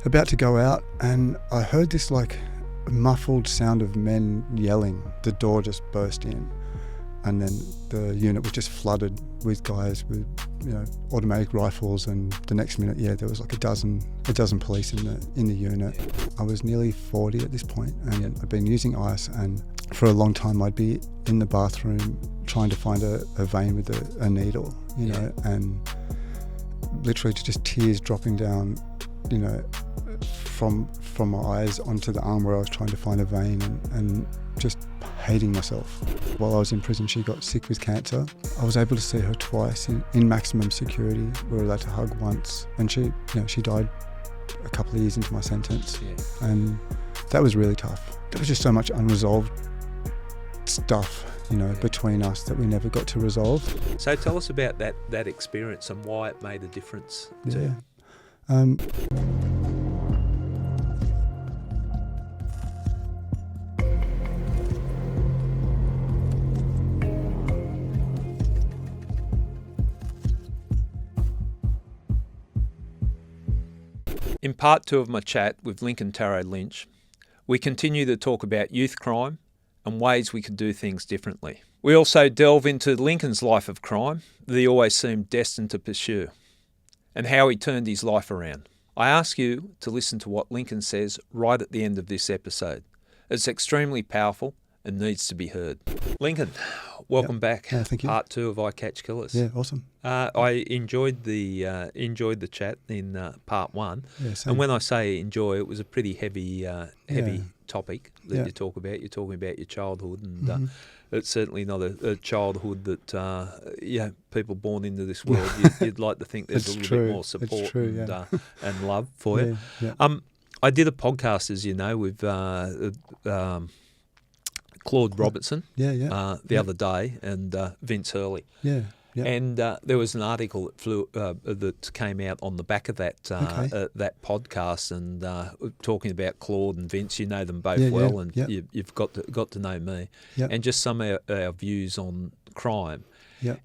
about to go out, and I heard this like muffled sound of men yelling. The door just burst in, and then the unit was just flooded with guys with, automatic rifles. And the next minute, there was like a dozen police in the unit. I was nearly 40 at this point, and I'd been using ice, and for a long time I'd be in the bathroom trying to find a vein with a needle, and literally just tears dropping down, from my eyes onto the arm where I was trying to find a vein, and just hating myself. While I was in prison, she got sick with cancer. I was able to see her twice in maximum security. We were allowed to hug once, and she died a couple of years into my sentence. And that was really tough. There was just so much unresolved stuff, between us that we never got to resolve. So tell us about that experience and why it made a difference to you. In part 2 of my chat with Lincoln Tarrow-Lynch, we continue to talk about youth crime and ways we could do things differently. We also delve into Lincoln's life of crime that he always seemed destined to pursue, and how he turned his life around. I ask you to listen to what Lincoln says right at the end of this episode. It's extremely powerful and needs to be heard. Lincoln, welcome back. Thank you. Part 2 of I Catch Killers. Yeah, awesome. I enjoyed the chat in part 1, same. And when I say enjoy, it was a pretty heavy topic that you talk about. You're talking about your childhood, and it's certainly not a childhood that people born into this world. You'd like to think there's a little bit more support and love for you. I did a podcast, as you know, with Claude Robertson the other day, and Vince Hurley. And there was an article that came out on the back of that that podcast, and talking about Claude and Vince. You know them both and you've got to know me, and just some of our views on crime.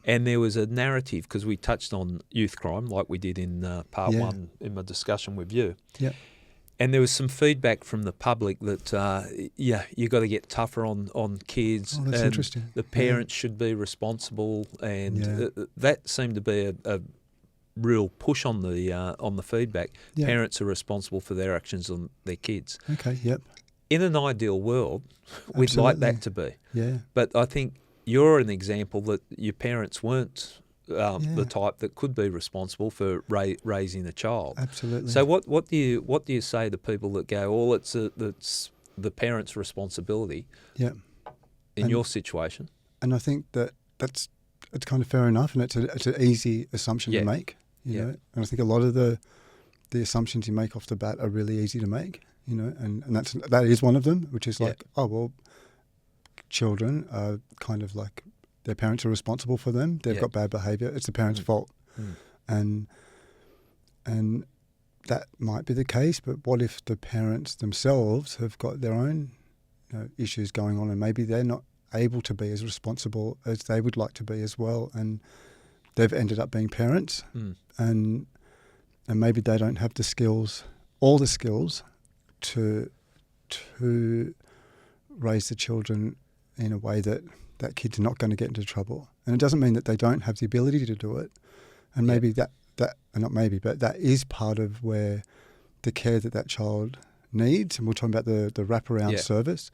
And there was a narrative, because we touched on youth crime like we did in part 1 in my discussion with you. And there was some feedback from the public that, you got to get tougher on kids. Oh, that's interesting. The parents should be responsible, and that seemed to be a real push on the feedback. Parents are responsible for their actions on their kids. In an ideal world, we'd like that to be. But I think you're an example that your parents weren't the type that could be responsible for raising a child. Absolutely. So what do you say to people that go, it's the parents' responsibility? In your situation. And I think it's kind of fair enough, and it's an easy assumption to make. And I think a lot of the assumptions you make off the bat are really easy to make. And that is one of them, which is like, children are kind of like, their parents are responsible for them. They've got bad behaviour. It's the parents' fault. And that might be the case, but what if the parents themselves have got their own issues going on, and maybe they're not able to be as responsible as they would like to be as well, and they've ended up being parents, and maybe they don't have all the skills to raise the children in a way that kid's not going to get into trouble. And it doesn't mean that they don't have the ability to do it. And maybe but that is part of where the care that child needs. And we're talking about the wraparound service.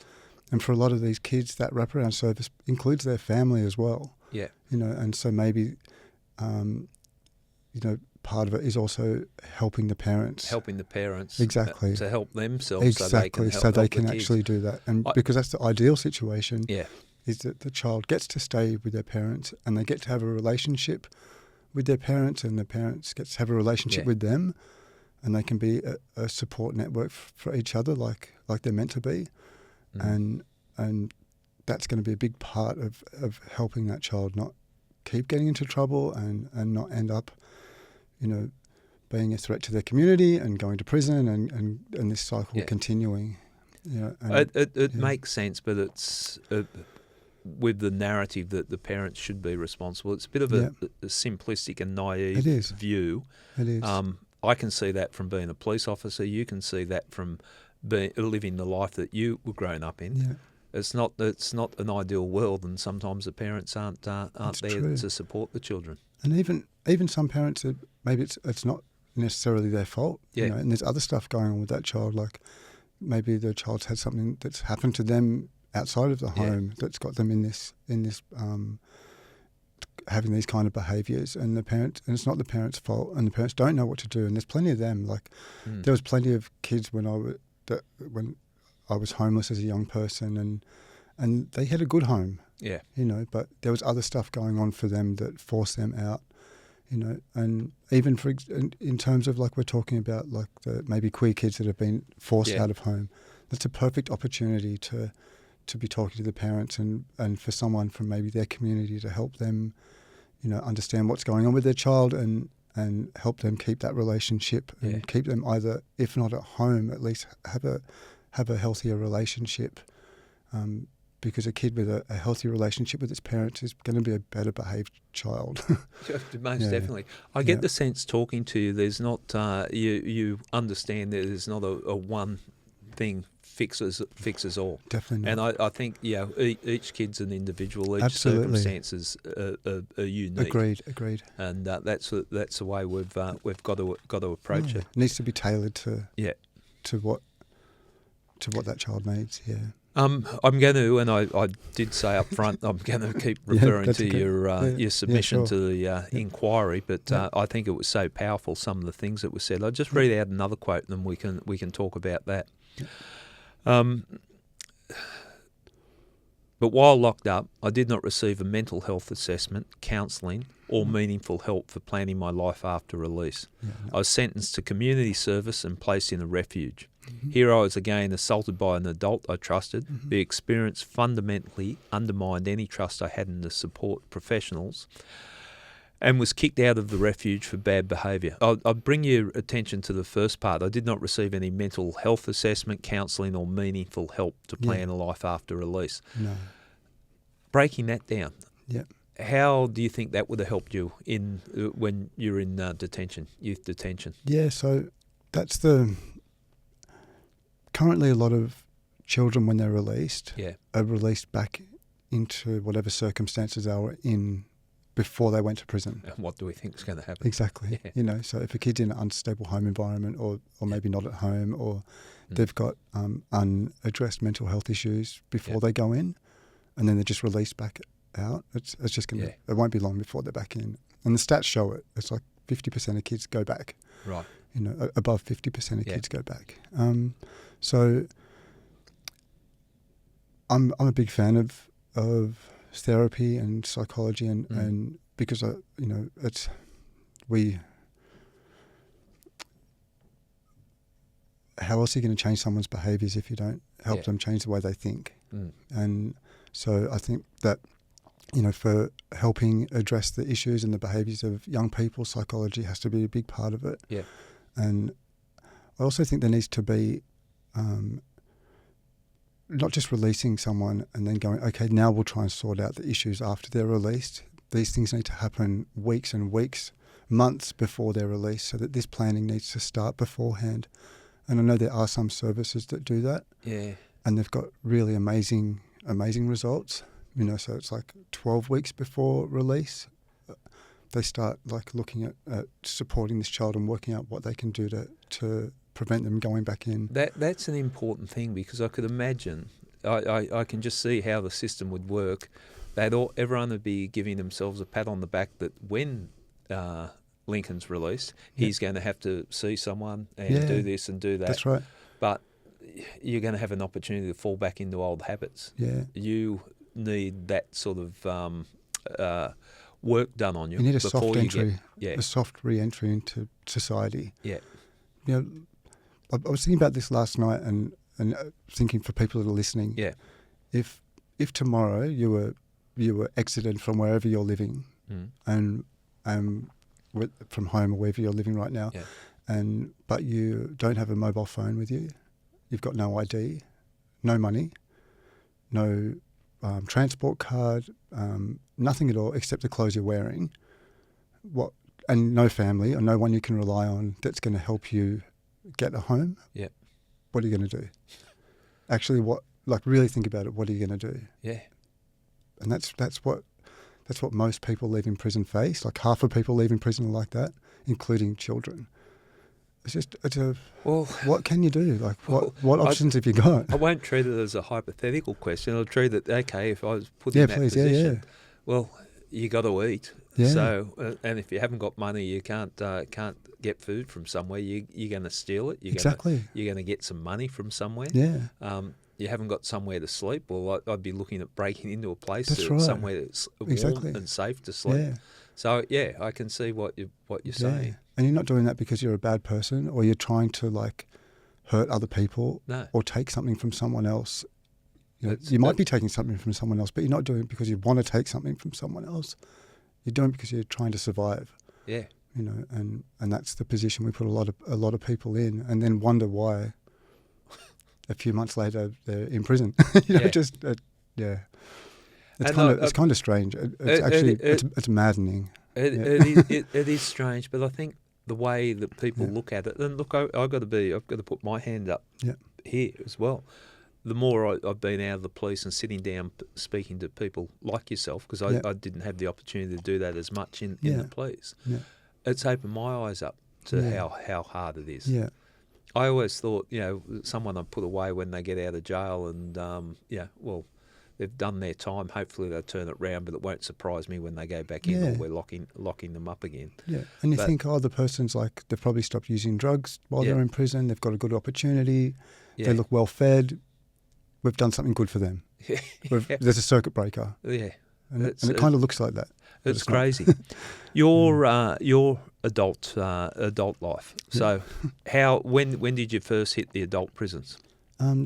And for a lot of these kids, that wraparound service includes their family as well. And so maybe, part of it is also helping the parents. Exactly. To help themselves. Exactly. So they can the actually do that. And because that's the ideal situation. Is that the child gets to stay with their parents, and they get to have a relationship with their parents, and the parents get to have a relationship with them, and they can be a support network for each other like they're meant to be. And that's going to be a big part of helping that child not keep getting into trouble and not end up, being a threat to their community and going to prison and this cycle continuing. It makes sense, but it's... with the narrative that the parents should be responsible. It's a bit of a simplistic and naive view. It is. I can see that from being a police officer. You can see that from living the life that you were grown up in. Yeah. It's not an ideal world, and sometimes the parents aren't there to support the children. And even some parents, maybe it's not necessarily their fault. Yeah. And there's other stuff going on with that child, like maybe the child's had something that's happened to them outside of the home that's got them in this having these kind of behaviours, and it's not the parents' fault, and the parents don't know what to do, and there's plenty of them. Like there was plenty of kids when I was homeless as a young person, and they had a good home. Yeah. But there was other stuff going on for them that forced them out. And even in terms of, like, we're talking about, like, the maybe queer kids that have been forced out of home, that's a perfect opportunity to be talking to the parents and for someone from maybe their community to help them, understand what's going on with their child and help them keep that relationship and keep them either, if not at home, at least have a healthier relationship. Because a kid with a healthy relationship with its parents is going to be a better behaved child. Most definitely. I get the sense talking to you, there's not, you understand that there's not a one thing fixes all. Definitely not. And I think, each kid's an individual, each Absolutely. circumstances are unique. Agreed. And that's the way we've got to approach it. It needs to be tailored to what that child needs. Yeah. I'm going to, and I did say up front, I'm going to keep referring to your submission to the inquiry, but I think it was so powerful, some of the things that were said. I'll just read out another quote, and then we can talk about that. But while locked up, I did not receive a mental health assessment, counselling, or meaningful help for planning my life after release. I was sentenced to community service and placed in a refuge. Here I was again assaulted by an adult I trusted. The experience fundamentally undermined any trust I had in the support professionals and was kicked out of the refuge for bad behaviour. I'll bring your attention to the first part. I did not receive any mental health assessment, counselling, or meaningful help to plan a life after release. No. Breaking that down. Yeah. How do you think that would have helped you when you're in detention, youth detention? Yeah, so that's currently a lot of children, when they're released, are released back into whatever circumstances they were in before they went to prison. And what do we think is going to happen? Exactly. Yeah. So if a kid's in an unstable home environment or maybe not at home, or they've got unaddressed mental health issues before they go in, and then they're just released back out, it's just going to, it won't be long before they're back in. And the stats show it. It's like 50% of kids go back. Right. Above 50% of kids go back. So I'm a big fan of therapy and psychology and because how else are you going to change someone's behaviours if you don't help them change the way they think? And so I think that for helping address the issues and the behaviours of young people, psychology has to be a big part of it. Yeah. And I also think there needs to be not just releasing someone and then going, okay, now we'll try and sort out the issues after they're released. These things need to happen weeks and weeks, months before they're released, so that this planning needs to start beforehand. And I know there are some services that do that. Yeah. And they've got really amazing results. So it's like 12 weeks before release, they start like looking at supporting this child and working out what they can do to prevent them going back in. That's an important thing, because I could imagine, I can just see how the system would work. Everyone would be giving themselves a pat on the back that when Lincoln's released, he's going to have to see someone and do this and do that. That's right. But you're going to have an opportunity to fall back into old habits. Yeah. You need that sort of work done on you. You need a soft entry, a soft re-entry into society. Yeah. I was thinking about this last night and thinking for people that are listening. Yeah. If tomorrow you were exited from wherever you're living and from home or wherever you're living right now, but you don't have a mobile phone with you, you've got no ID, no money, no transport card, nothing at all except the clothes you're wearing. and no family or no one you can rely on that's going to help you get a home. Yeah. What are you going to do? Actually, really think about it. What are you going to do? Yeah. And that's what most people leaving prison face. Like half of people leaving prison are like that, including children. What can you do? Like what options have you got? I won't treat it as a hypothetical question. I'll treat it, okay, if I was put in that position, well, you got to eat. Yeah. So, and if you haven't got money, you can't get food from somewhere. You're going to steal it. You're going to get some money from somewhere. Yeah. You haven't got somewhere to sleep. Well, I'd be looking at breaking into a place somewhere that's warm and safe to sleep. Yeah. So I can see what you're saying. And you're not doing that because you're a bad person or you're trying to like hurt other people or take something from someone else. You might be taking something from someone else, but you're not doing it because you want to take something from someone else. You're doing it because you're trying to survive. Yeah. And that's the position we put a lot of people in, and then wonder why a few months later they're in prison. It's kind of strange. It's maddening. It is strange, but I think the way that people look at it, and look, I've got to put my hand up here as well. The more I've been out of the police and sitting down speaking to people like yourself, because I didn't have the opportunity to do that as much in the police, it's opened my eyes up to how hard it is. Yeah. I always thought, someone I put away when they get out of jail and, they've done their time. Hopefully they'll turn it round, but it won't surprise me when they go back in or we're locking them up again. Yeah, and you think, the person's like, they've probably stopped using drugs while they're in prison. They've got a good opportunity. Yeah. They look well fed. We've done something good for them. There's a circuit breaker. Yeah. And it kind of looks like that. It's crazy. Your adult life. So when did you first hit the adult prisons?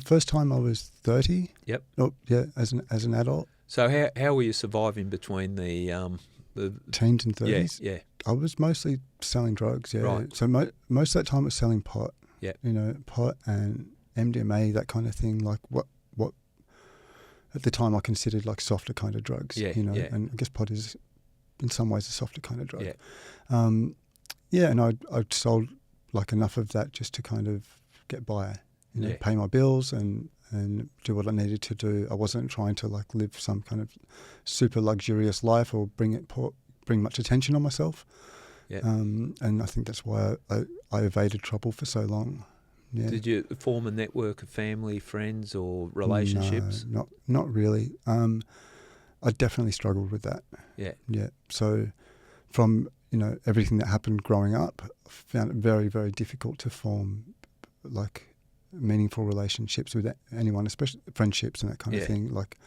First time I was 30. Yep. Oh, yeah, as an adult. So how were you surviving between the teens and 30s? Yeah. I was mostly selling drugs, yeah. Right. So most of that time I was selling pot. Yeah. Pot and MDMA, that kind of thing, like what at the time I considered like softer kind of drugs. Yeah. And I guess pot is in some ways a softer kind of drug. Yeah. And I'd sold like enough of that just to kind of get by. Pay my bills and do what I needed to do. I wasn't trying to like live some kind of super luxurious life or bring much attention on myself. Yeah. And I think that's why I evaded trouble for so long. Yeah. Did you form a network of family, friends, or relationships? No, not really. I definitely struggled with that. Yeah. Yeah. So from everything that happened growing up, I found it very, very difficult to form like meaningful relationships with anyone, especially friendships and that kind of thing. Like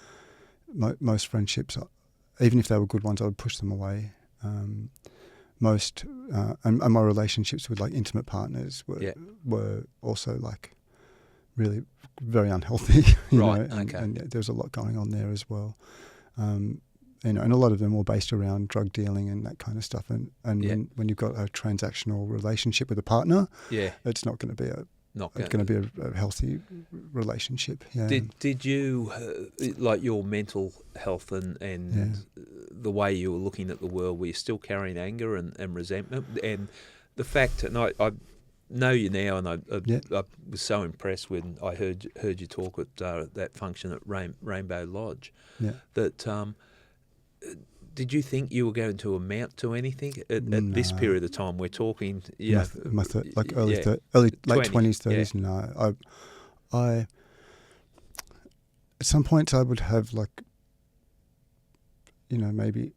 most friendships, even if they were good ones, I would push them away. And my relationships with like intimate partners were also like really very unhealthy. And there was a lot going on there as well. And a lot of them were based around drug dealing and that kind of stuff. And when you've got a transactional relationship with a partner, it's not going to be a healthy relationship. Yeah. Did you like your mental health and the way you were looking at the world? Were you still carrying anger and resentment? And the fact, and I know you now, and I was so impressed when I heard you talk at that function at Rainbow Lodge. Yeah. That did you think you were going to amount to anything at this period of time? We're talking, late 20s, 30s. Yeah. No, I at some points I would have like, maybe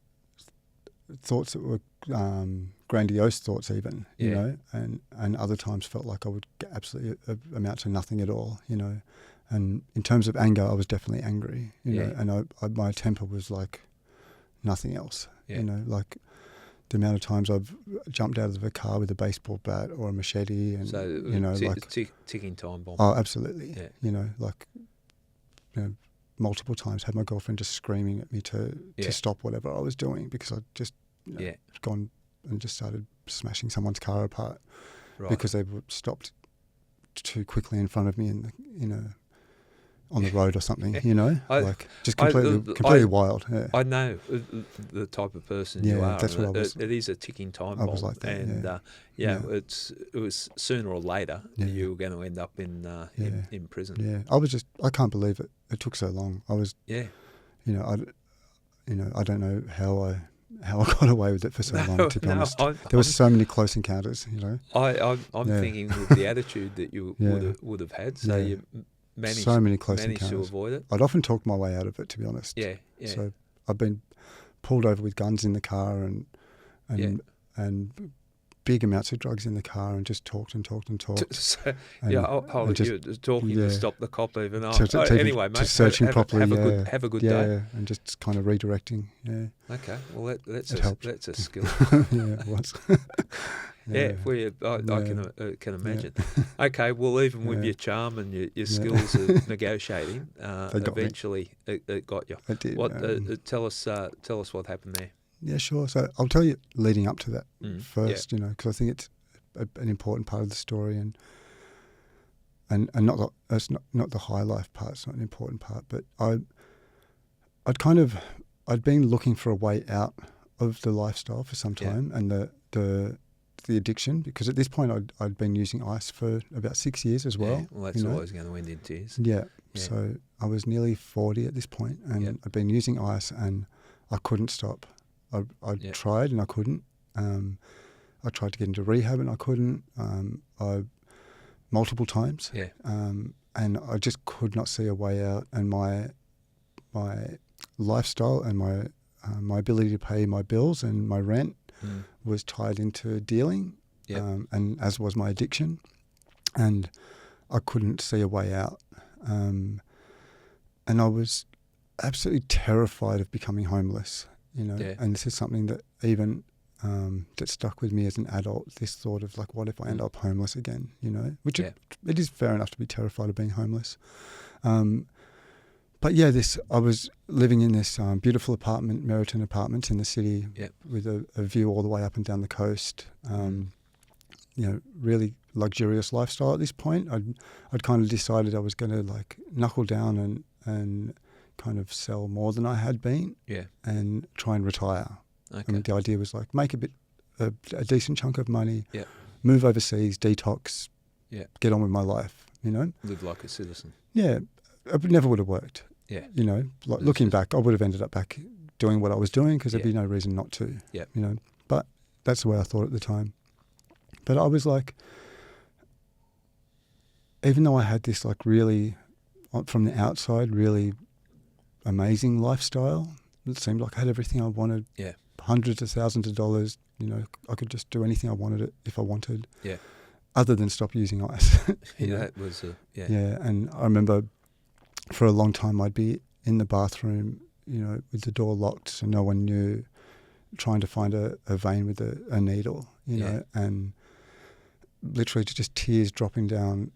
thoughts that were grandiose thoughts, even, and other times felt like I would absolutely amount to nothing at all, And in terms of anger, I was definitely angry, and my temper was like nothing else. Like the amount of times I've jumped out of the car with a baseball bat or a machete, and ticking time bomb. Oh, absolutely. Multiple times had my girlfriend just screaming at me to stop whatever I was doing because I'd just gone and just started smashing someone's car apart because they were stopped too quickly in front of me, and on the road or something, you know, just completely wild. Yeah. I know the type of person you are. That's what I was. It is a ticking time bomb. I was like that, and it was sooner or later you were going to end up in prison. Yeah, I can't believe it took so long. I was, I don't know how I got away with it for so long, to be honest. There were so many close encounters, you know. I'm thinking with the attitude that you would have had, so you managed to avoid it. I'd often talk my way out of it, to be honest. Yeah. So I've been pulled over with guns in the car and big amounts of drugs in the car, and just talked. So, you're talking to stop the cop even. Anyway, mate, just searching properly. Have a good day. And just kind of redirecting. Yeah. Okay. Well, that's a skill. Yeah, it was. I can imagine. Okay. Well, even with your charm and your skills of negotiating, eventually it got you. It did. Tell us what happened there. Yeah, sure. So I'll tell you leading up to that first, because I think it's an important part of the story, and not the high life part. It's not an important part, but I'd been looking for a way out of the lifestyle for some time, and the addiction, because at this point I'd been using ice for about 6 years as well. Yeah, well, that's always going to end in tears. Yeah. So I was nearly 40 at this point, and I'd been using ice, and I couldn't stop. I tried and I couldn't. I tried to get into rehab and I couldn't. Multiple times. Yeah. And I just could not see a way out. And my lifestyle and my ability to pay my bills and my rent was tied into dealing. Yeah. And as was my addiction. And I couldn't see a way out. And I was absolutely terrified of becoming homeless. And this is something that even that stuck with me as an adult, this thought of like, what if I end up homeless again, which it is fair enough to be terrified of being homeless. But I was living in this beautiful apartment, Meriton Apartments in the city with a view all the way up and down the coast, really luxurious lifestyle at this point. I'd kind of decided I was going to like knuckle down and kind of sell more than I had been, and try and retire. Okay. And the idea was like make a decent chunk of money, move overseas, detox, get on with my life, live like a citizen. Yeah, it never would have worked. Yeah, looking back, I would have ended up back doing what I was doing because there'd be no reason not to. Yeah, but that's the way I thought at the time. But I was like, even though I had this like really, from the outside, really amazing lifestyle. It seemed like I had everything I wanted. Yeah. Hundreds of thousands of dollars. I could just do anything I wanted if I wanted. Yeah. Other than stop using ice. That was Yeah, and I remember for a long time I'd be in the bathroom, with the door locked so no one knew, trying to find a vein with a needle, and literally just tears dropping down,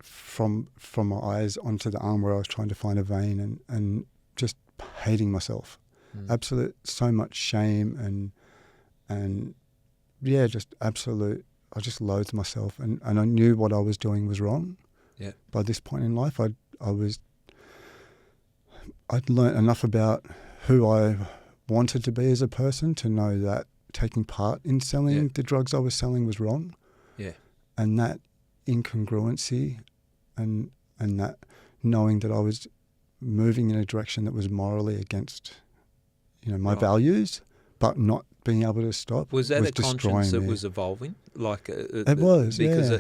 from my eyes onto the arm where I was trying to find a vein, and just hating myself. Absolute, so much shame and just absolute. I just loathed myself, and I knew what I was doing was wrong. Yeah. By this point in life, I'd learnt enough about who I wanted to be as a person to know that taking part in selling the drugs I was selling was wrong. Yeah. And that incongruency and that knowing that I was moving in a direction that was morally against my values, but not being able to stop was a conscience that was evolving, it was, because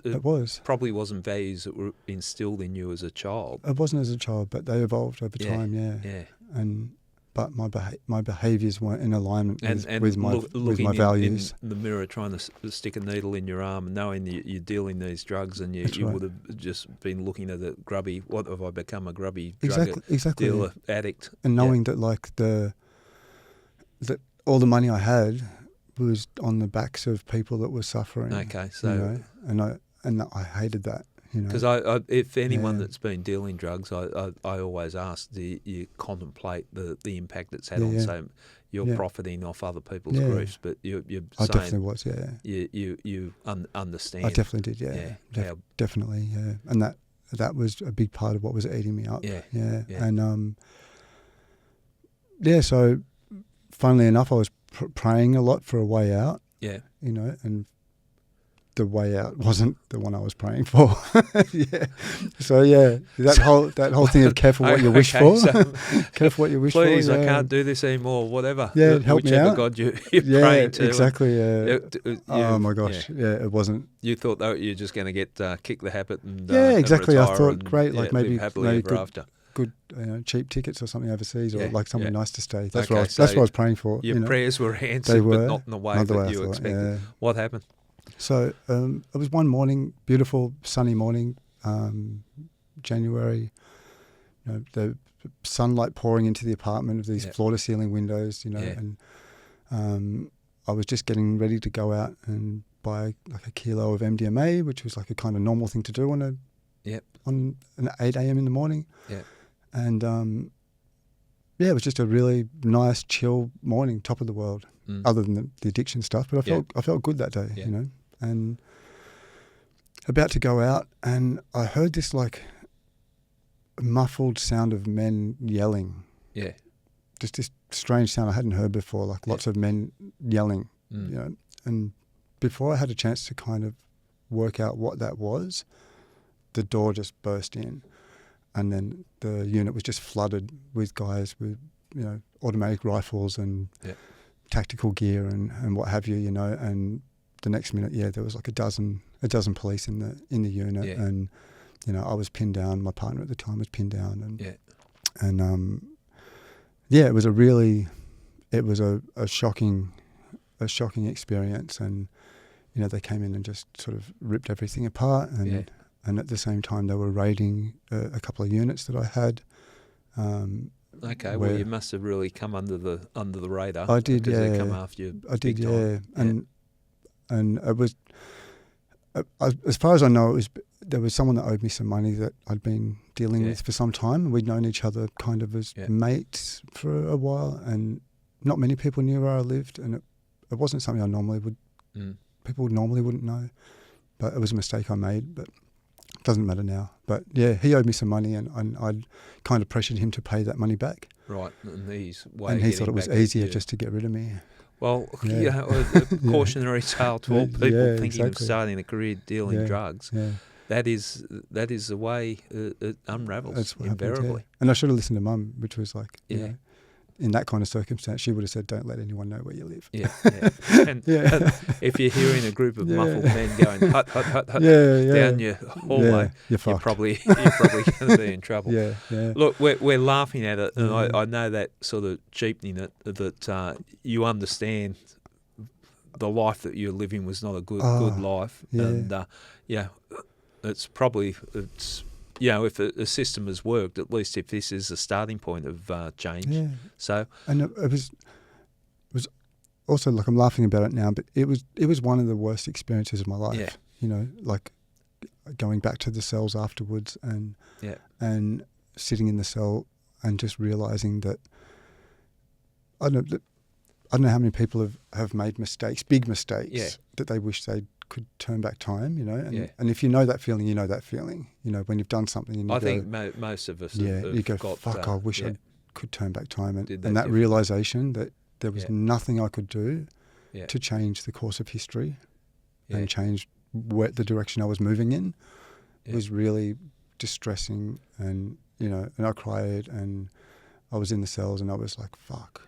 it was probably wasn't values that were instilled in you as a child. It wasn't as a child, but they evolved over time. But my behaviours weren't in alignment with my values. In the mirror, trying to stick a needle in your arm, and knowing that you're dealing these drugs, and you would have just been looking at a grubby. What have I become? A grubby drug dealer, addict, and knowing that that all the money I had was on the backs of people that were suffering. Okay, so and I hated that. Because if anyone that's been dealing drugs, I always ask, do you contemplate the impact it's had on, say, you're profiting off other people's griefs, but you're saying... I definitely was, You understand. I definitely did, definitely, And that was a big part of what was eating me up. Yeah. And so funnily enough, I was praying a lot for a way out. Yeah. You know, and the way out wasn't the one I was praying for. So that whole thing of careful what you wish for. Careful what you wish for. Please, I can't do this anymore. Whatever. Yeah, help me out. Whichever God you're praying to. Exactly. Oh my gosh. Yeah, it wasn't. You thought that you were just going to get kick the habit and exactly. And I thought great, like maybe happily ever after. Good, cheap tickets or something overseas, or like somewhere nice to stay. That's okay, what I was praying for. Your prayers were answered, but not in the way that you expected. Yeah. What happened? So it was one morning, beautiful sunny morning, January. You know, the sunlight pouring into the apartment with these floor-to-ceiling windows. You know, and I was just getting ready to go out and buy like a kilo of MDMA, which was like a kind of normal thing to do on an 8 a.m. in the morning. Yeah. And it was just a really nice, chill morning, top of the world. Other than the addiction stuff, but I felt good that day, you know. And about to go out, and I heard this like muffled sound of men yelling. Yeah. Just this strange sound I hadn't heard before, like lots of men yelling, you know. And before I had a chance to kind of work out what that was, the door just burst in, and then the unit was just flooded with guys with, you know, automatic rifles and tactical gear and what have you, you know. And the next minute, there was like a dozen police in the unit, and you know, I was pinned down. My partner at the time was pinned down, and it was a shocking experience, and you know, they came in and just sort of ripped everything apart, and at the same time they were raiding a couple of units that I had. Okay, well, you must have really come under the radar. I did, because they come after you. I did, and it was, as far as I know, there was someone that owed me some money that I'd been dealing with for some time. We'd known each other kind of as mates for a while, and not many people knew where I lived, and it wasn't something I normally would. People normally wouldn't know, but it was a mistake I made. But it doesn't matter now. But he owed me some money, and I'd kind of pressured him to pay that money back. Right, and he thought it was easier just to get rid of me. Well, a cautionary tale to all people thinking of starting a career dealing drugs. Yeah. That is the way it unravels invariably. And I should have listened to Mum, which was like, you know, in that kind of circumstance, she would have said, "Don't let anyone know where you live." And if you're hearing a group of muffled men going hut hut hut hut down your hallway, you're probably going to be in trouble. Look, we're laughing at it, and I know that sort of cheapening it, that you understand the life that you're living was not a good life, and it's you know, if a system has worked, at least if this is a starting point of change. Yeah. So, and it was also, like, I'm laughing about it now, but it was one of the worst experiences of my life. Yeah. You know, like going back to the cells afterwards and sitting in the cell and just realizing that I don't know how many people have made mistakes, big mistakes, that they wish they could turn back time, you know, and if you know that feeling, you know when you've done something, and you I think most of us you go, fuck, I wish I could turn back time, and that realization that there was nothing I could do to change the course of history and change the direction I was moving in was really distressing, and you know, and I cried, and I was in the cells, and I was like, fuck,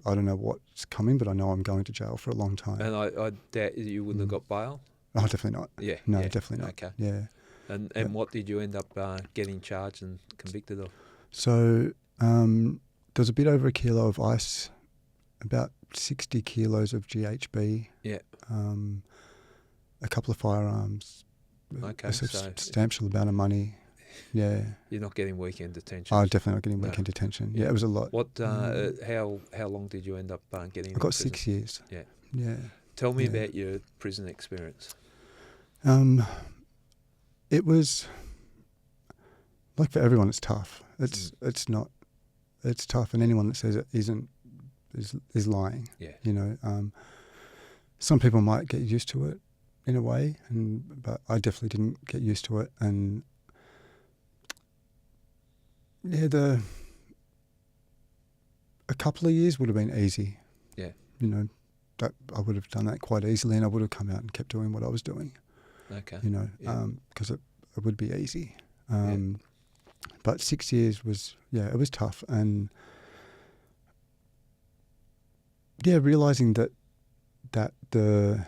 I don't know what's coming, but I know I'm going to jail for a long time. And I doubt you wouldn't have got bail? Oh, definitely not. Yeah. No, definitely not. Okay. Yeah. And what did you end up getting charged and convicted of? So there was a bit over a kilo of ice, about 60 kilos of GHB, a couple of firearms, a substantial amount of money. Yeah. You're not getting weekend detention? Oh, definitely not getting weekend detention. Yeah, it was a lot. What? How long did you end up getting? I got 6 years. Yeah. Yeah. Tell me about your prison experience. It was, like, for everyone, it's tough. It's tough, and anyone that says it isn't is lying. Yeah. You know, some people might get used to it in a way, but I definitely didn't get used to it, and a couple of years would have been easy. Yeah. You know, that I would have done that quite easily, and I would have come out and kept doing what I was doing. Okay. You know, because it would be easy. But 6 years was, it was tough. And realizing that the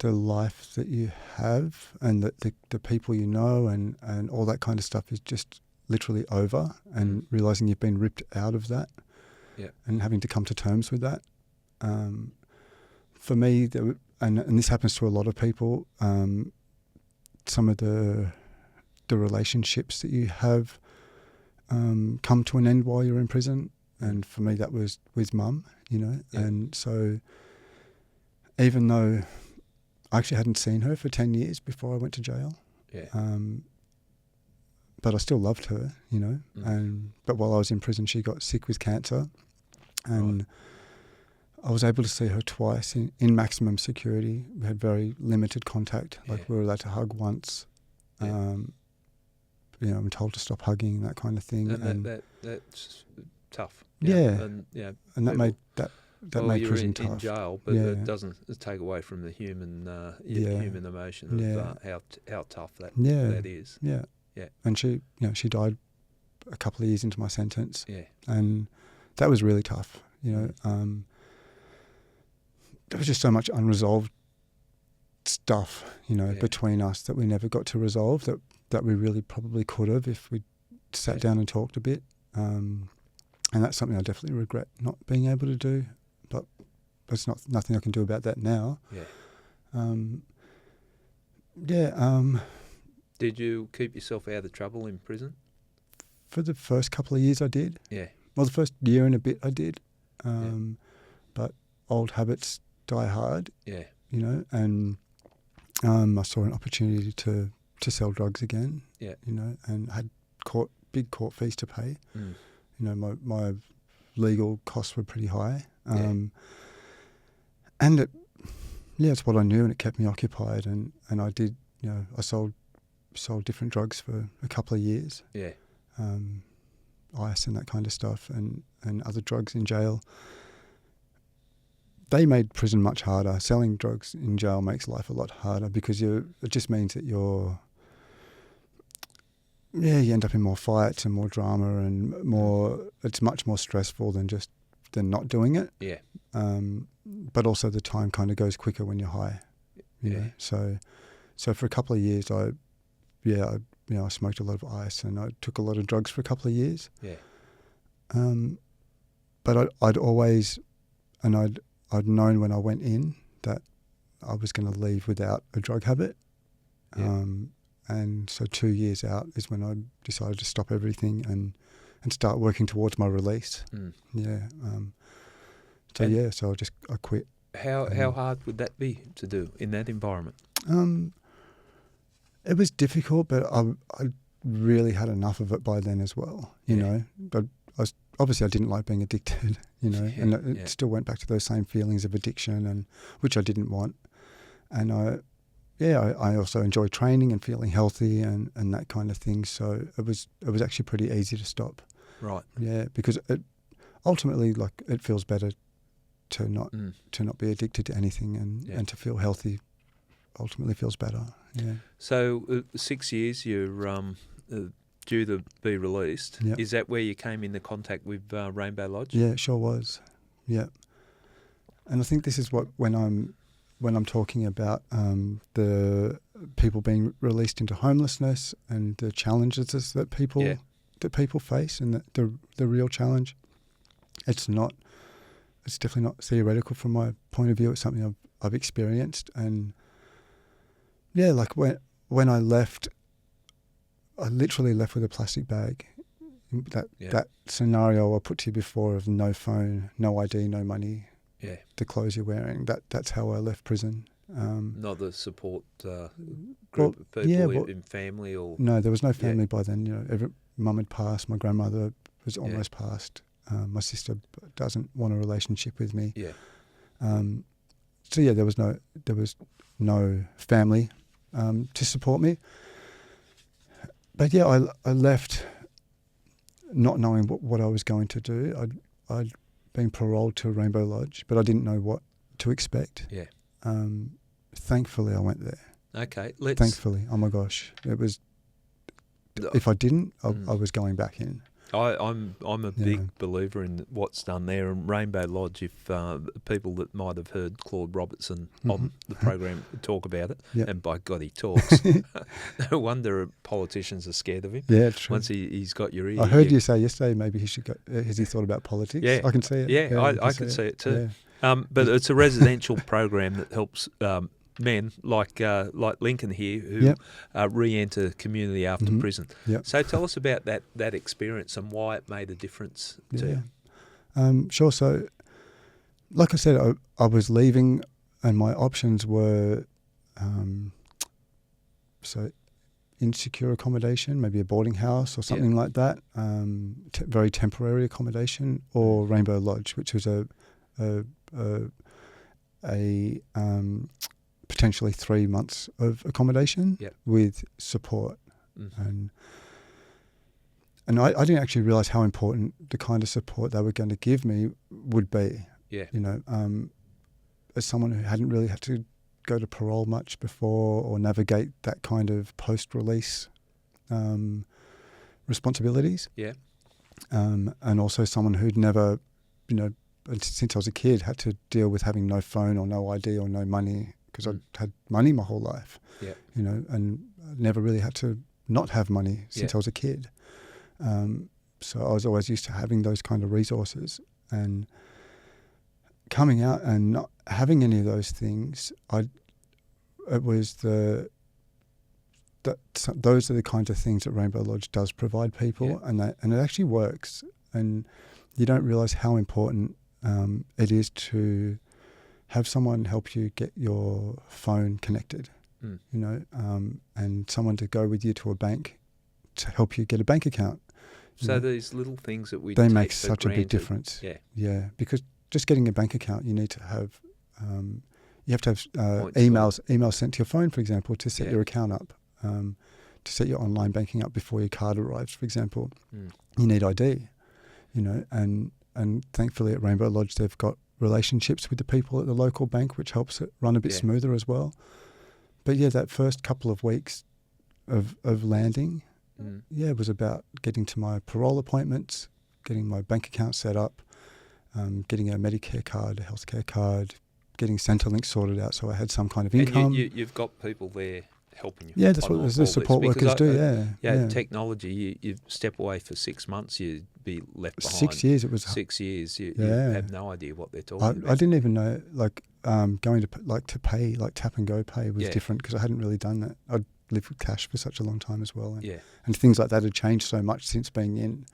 life that you have and that the people you know and all that kind of stuff is just literally over, and realizing you've been ripped out of that, and having to come to terms with that. For me, and this happens to a lot of people, some of the relationships that you have come to an end while you're in prison. And for me, that was with Mum, you know. Yeah. And so even though I actually hadn't seen her for 10 years before I went to jail, but I still loved her, you know. But while I was in prison, she got sick with cancer, and I was able to see her twice in maximum security. We had very limited contact. Like, we were allowed to hug once. You know, I'm told to stop hugging and that kind of thing. And that's tough. Yeah. And and that made made prison tough. In jail, but it doesn't take away from the human human emotion of how tough that is. Yeah. Yeah. And she died a couple of years into my sentence. Yeah. And that was really tough. You know, there was just so much unresolved stuff, you know, between us that we never got to resolve that we really probably could have if we sat down and talked a bit. And that's something I definitely regret not being able to do, but there's nothing I can do about that now. Did you keep yourself out of trouble in prison? For the first couple of years I did. Yeah. Well, the first year and a bit I did. But old habits die hard. Yeah. You know, and I saw an opportunity to sell drugs again. Yeah. You know, and had big court fees to pay. You know, my legal costs were pretty high. And it's what I knew, and it kept me occupied, and I did, you know, I sold different drugs for a couple of years. Yeah. Ice and that kind of stuff, and other drugs in jail. They made prison much harder. Selling drugs in jail makes life a lot harder because it just means that you end up in more fights and more drama and more. It's much more stressful than not doing it. Yeah. But also the time kind of goes quicker when you're high. You know? So for a couple of years, I smoked a lot of ice and I took a lot of drugs for a couple of years. Yeah. But I'd always, and I'd known when I went in that I was going to leave without a drug habit. Yeah. And so 2 years out is when I decided to stop everything and start working towards my release. Yeah. So I quit. How hard would that be to do in that environment? It was difficult, but I really had enough of it by then as well, you know. But I didn't like being addicted, you know, and it still went back to those same feelings of addiction, and which I didn't want. And I also enjoy training and feeling healthy and that kind of thing. So it was actually pretty easy to stop. Right. Yeah, because ultimately, like, it feels better to not be addicted to anything and to feel healthy. Ultimately feels better. Yeah. So 6 years you're due to be released. Yep. Is that where you came into contact with Rainbow Lodge? Yeah, it sure was. Yeah. And I think this is what when I'm talking about the people being released into homelessness and the challenges that people face, and the real challenge. It's definitely not theoretical from my point of view. It's something I've experienced. And yeah, like when I left, I literally left with a plastic bag. That scenario I put to you before of no phone, no ID, no money, the clothes you're wearing. That's how I left prison. Not the support group of people in family or... No, there was no family by then. You know, mum had passed, my grandmother was almost passed. My sister doesn't want a relationship with me. Yeah. So there was no family to support me. But I left not knowing what I was going to do. I'd been paroled to Rainbow Lodge, but I didn't know what to expect. Yeah. Thankfully, I went there. Okay. Thankfully. Oh, my gosh. It was... If I didn't, I was going back in. I'm a big believer in what's done there. And Rainbow Lodge, if people that might have heard Claude Robertson on the program talk about it, and by God, he talks. No wonder politicians are scared of him. Yeah, true. Once he's got your ear. I heard you say yesterday maybe he should go. Has he thought about politics? Yeah, I can see it. Yeah, I can see it too. Yeah. But it's a residential program that helps men like Lincoln here who re-enter community after prison. Yep. So tell us about that experience and why it made a difference to you. Sure. So, like I said, I was leaving, and my options were insecure accommodation, maybe a boarding house or something like that, very temporary accommodation, or Rainbow Lodge, which was a potentially 3 months of accommodation with support. And I didn't actually realise how important the kind of support they were going to give me would be. Yeah. You know, as someone who hadn't really had to go to parole much before or navigate that kind of post-release responsibilities. Yeah. And also someone who'd never, since I was a kid, had to deal with having no phone or no ID or no money, because I'd had money my whole life, and never really had to not have money since I was a kid. So I was always used to having those kind of resources, and coming out and not having any of those things, those are the kinds of things that Rainbow Lodge does provide people, and it actually works. And you don't realise how important it is to have someone help you get your phone connected, and someone to go with you to a bank to help you get a bank account. So these little things that they make such a big difference. Yeah, because just getting a bank account, you need to have emails sent to your phone, for example, to set your account up, to set your online banking up before your card arrives, for example. You need ID, and thankfully at Rainbow Lodge they've got relationships with the people at the local bank, which helps it run a bit smoother as well. But that first couple of weeks of landing, it was about getting to my parole appointments, getting my bank account set up, getting a Medicare card, a healthcare card, getting Centrelink sorted out so I had some kind of income. And you've got people there helping you. Yeah, that's what the support workers do. Technology. You step away for 6 months, you'd be left behind. 6 years it was. 6 years. You have no idea what they're talking about. I didn't even know going to pay, like tap and go pay was different, because I hadn't really done that. I'd lived with cash for such a long time as well, and things like that had changed so much since being in.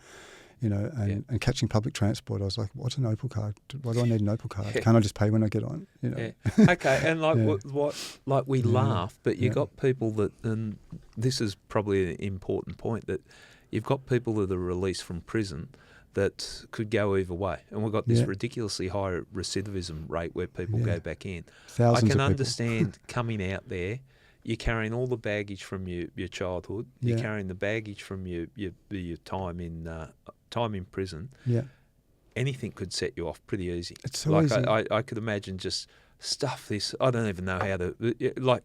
And catching public transport, I was like, what's an Opal card? Why do I need an Opal card? Can't I just pay when I get on? Okay, and we laugh, but you got people that, and this is probably an important point, that you've got people that are released from prison that could go either way. And we've got this ridiculously high recidivism rate where people go back in. Thousands I can of understand coming out there, you're carrying all the baggage from your childhood, you're carrying the baggage from your time in prison. Yeah, anything could set you off pretty easy. It's so easy. I could imagine just stuff this. I don't even know how to, like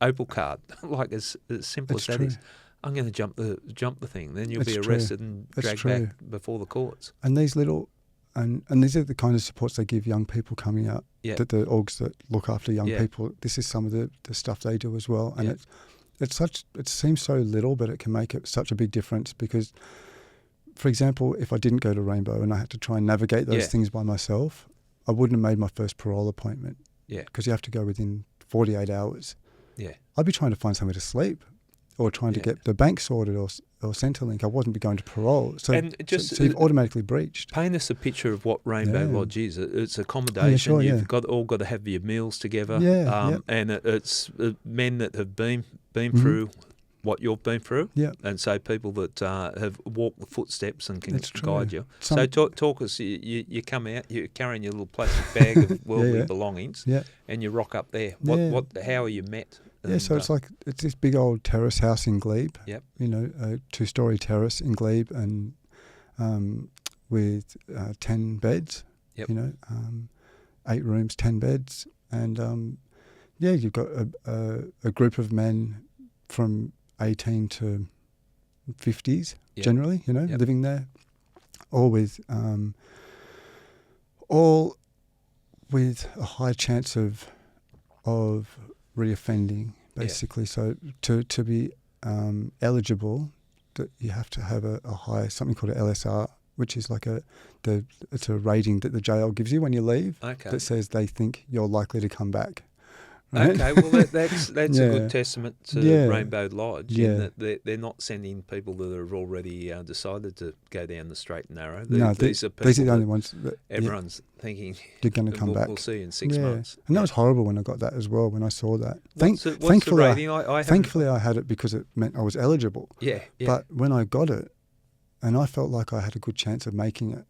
Opal card, like as simple as that is. I'm going to jump the thing. Then you'll be arrested and dragged back before the courts. And these little, and these are the kind of supports they give young people coming out. That the orgs that look after young people. This is some of the stuff they do as well. And it seems so little, but it can make such a big difference, because, for example, if I didn't go to Rainbow and I had to try and navigate those things by myself, I wouldn't have made my first parole appointment. Yeah, because you have to go within 48 hours. Yeah, I'd be trying to find somewhere to sleep, or trying to get the bank sorted, or Centrelink. I wasn't be going to parole. So you've automatically breached. Paint us a picture of what Rainbow Lodge is. It's accommodation. You've all got to have your meals together. And it's men that have been through what you've been through. Yeah. And so people that have walked the footsteps and can guide you. So talk us. You come out. You're carrying your little plastic bag of worldly belongings. Yeah. And you rock up there. How are you met? So it's this big old terrace house in Glebe. Yep. A 2-story terrace in Glebe, and with 10 beds, 8 rooms, 10 beds. And, you've got a group of men from 18 to 50s, generally, living there, all with a high chance of reoffending, basically. So to be eligible, that you have to have a high, something called an LSR, which is like it's a rating that the jail gives you when you leave, that says they think you're likely to come back. Right? Okay, well that's a good testament to Rainbow Lodge in that they're not sending people that have already decided to go down the straight and narrow. These are the only ones that everyone's thinking you're going to come back. We'll see you in 6 months. And that was horrible when I got that as well. When I saw that, what's the rating? Thankfully, I had it because it meant I was eligible. Yeah. But when I got it, and I felt like I had a good chance of making it,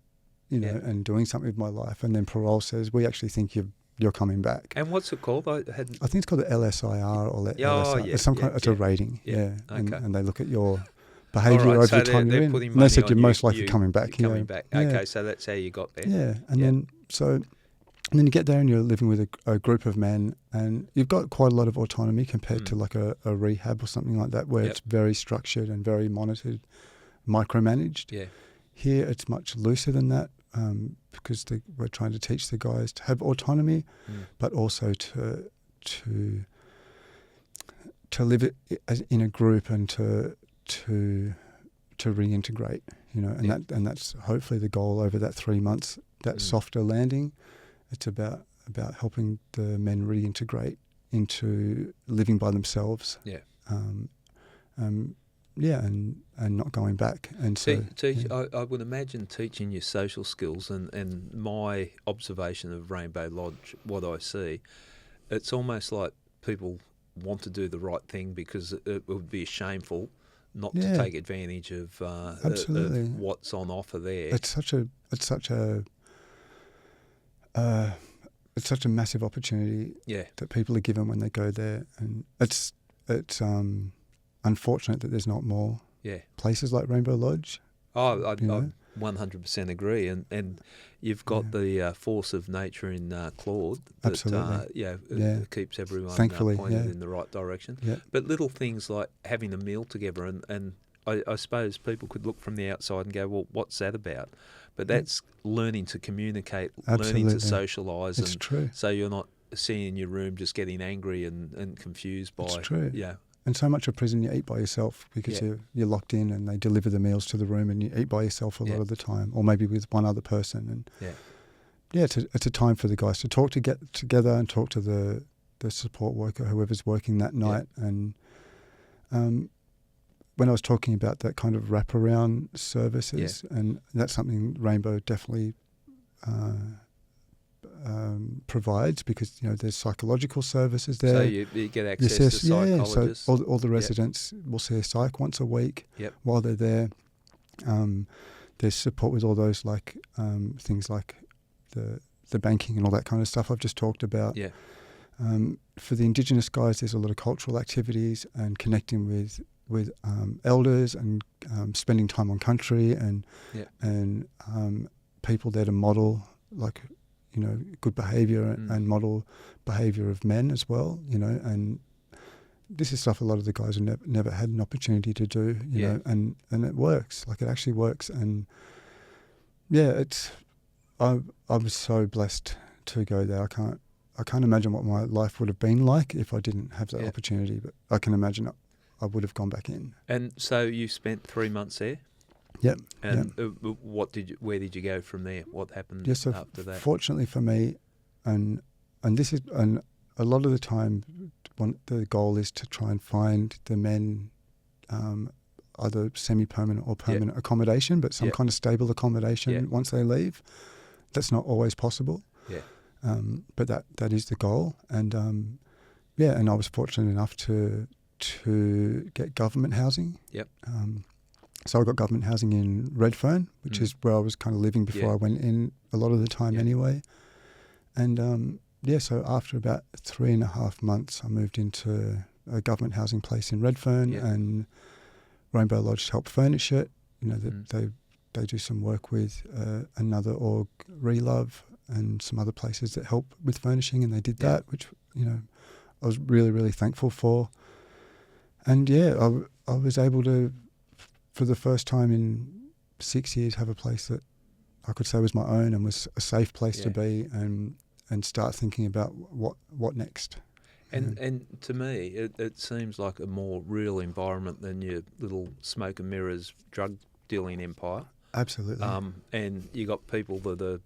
and doing something with my life, and then parole says, we actually think you're coming back. And what's it called? I think it's called the LSIR or the LSI. It's it's a rating. Yeah. And they look at your behaviour over the time you're in. And they said you're most likely coming back. Coming back. Okay, so that's how you got there. Yeah. And then you get there and you're living with a group of men, and you've got quite a lot of autonomy compared to like a rehab or something like that, where it's very structured and very monitored, micromanaged. Yeah. Here it's much looser than that. Because we're trying to teach the guys to have autonomy, but also to live it in a group and to reintegrate, and that's hopefully the goal over that 3 months. That softer landing, it's about helping the men reintegrate into living by themselves. Yeah. And not going back. And so I would imagine teaching you social skills and my observation of Rainbow Lodge, what I see, it's almost like people want to do the right thing because it would be shameful not to take advantage of what's on offer there. It's such a massive opportunity that people are given when they go there, and it's unfortunate that there's not more places like Rainbow Lodge. Oh, I 100% agree. And you've got the force of nature in Claude that keeps everyone pointed in the right direction. Yeah. But little things like having a meal together, and I suppose people could look from the outside and go, well, what's that about? But that's learning to communicate, learning to socialise. It's true. So you're not sitting in your room just getting angry and confused by... It's true. Yeah. And so much of prison you eat by yourself because you're locked in, and they deliver the meals to the room and you eat by yourself a lot of the time, or maybe with one other person. And it's a time for the guys to talk, to get together and talk to the support worker, whoever's working that night. And when I was talking about that kind of wraparound services, and that's something Rainbow definitely provides, because there's psychological services there. So you get access to psychologists. So all the residents will see a psych once a week while they're there. There's support with all those things like the banking and all that kind of stuff I've just talked about. Yeah. For the Indigenous guys, there's a lot of cultural activities and connecting with elders and spending time on country and people there to model good behaviour and model behaviour of men as well, and this is stuff a lot of the guys have never had an opportunity to do, and it works. It actually works. And I was so blessed to go there. I can't imagine what my life would have been like if I didn't have that opportunity, but I can imagine I would have gone back in. And so you spent 3 months there? Yep. And where did you go from there? What happened after that? Fortunately for me, and a lot of the time, the goal is to try and find the men either semi-permanent or permanent accommodation, but some kind of stable accommodation once they leave. That's not always possible. Yeah. But that is the goal, and and I was fortunate enough to get government housing. Yep. So I got government housing in Redfern, which is where I was kind of living before I went in a lot of the time anyway. And so after about 3.5 months, I moved into a government housing place in Redfern, and Rainbow Lodge helped furnish it. They they do some work with another org, Relove, and some other places that help with furnishing, and they did that, which, you know, I was really, really thankful for. And I was able to, for the first time in 6 years, have a place that I could say was my own and was a safe place to be, and start thinking about what next. And to me, it seems like a more real environment than your little smoke and mirrors drug dealing empire. Absolutely. And you got people that are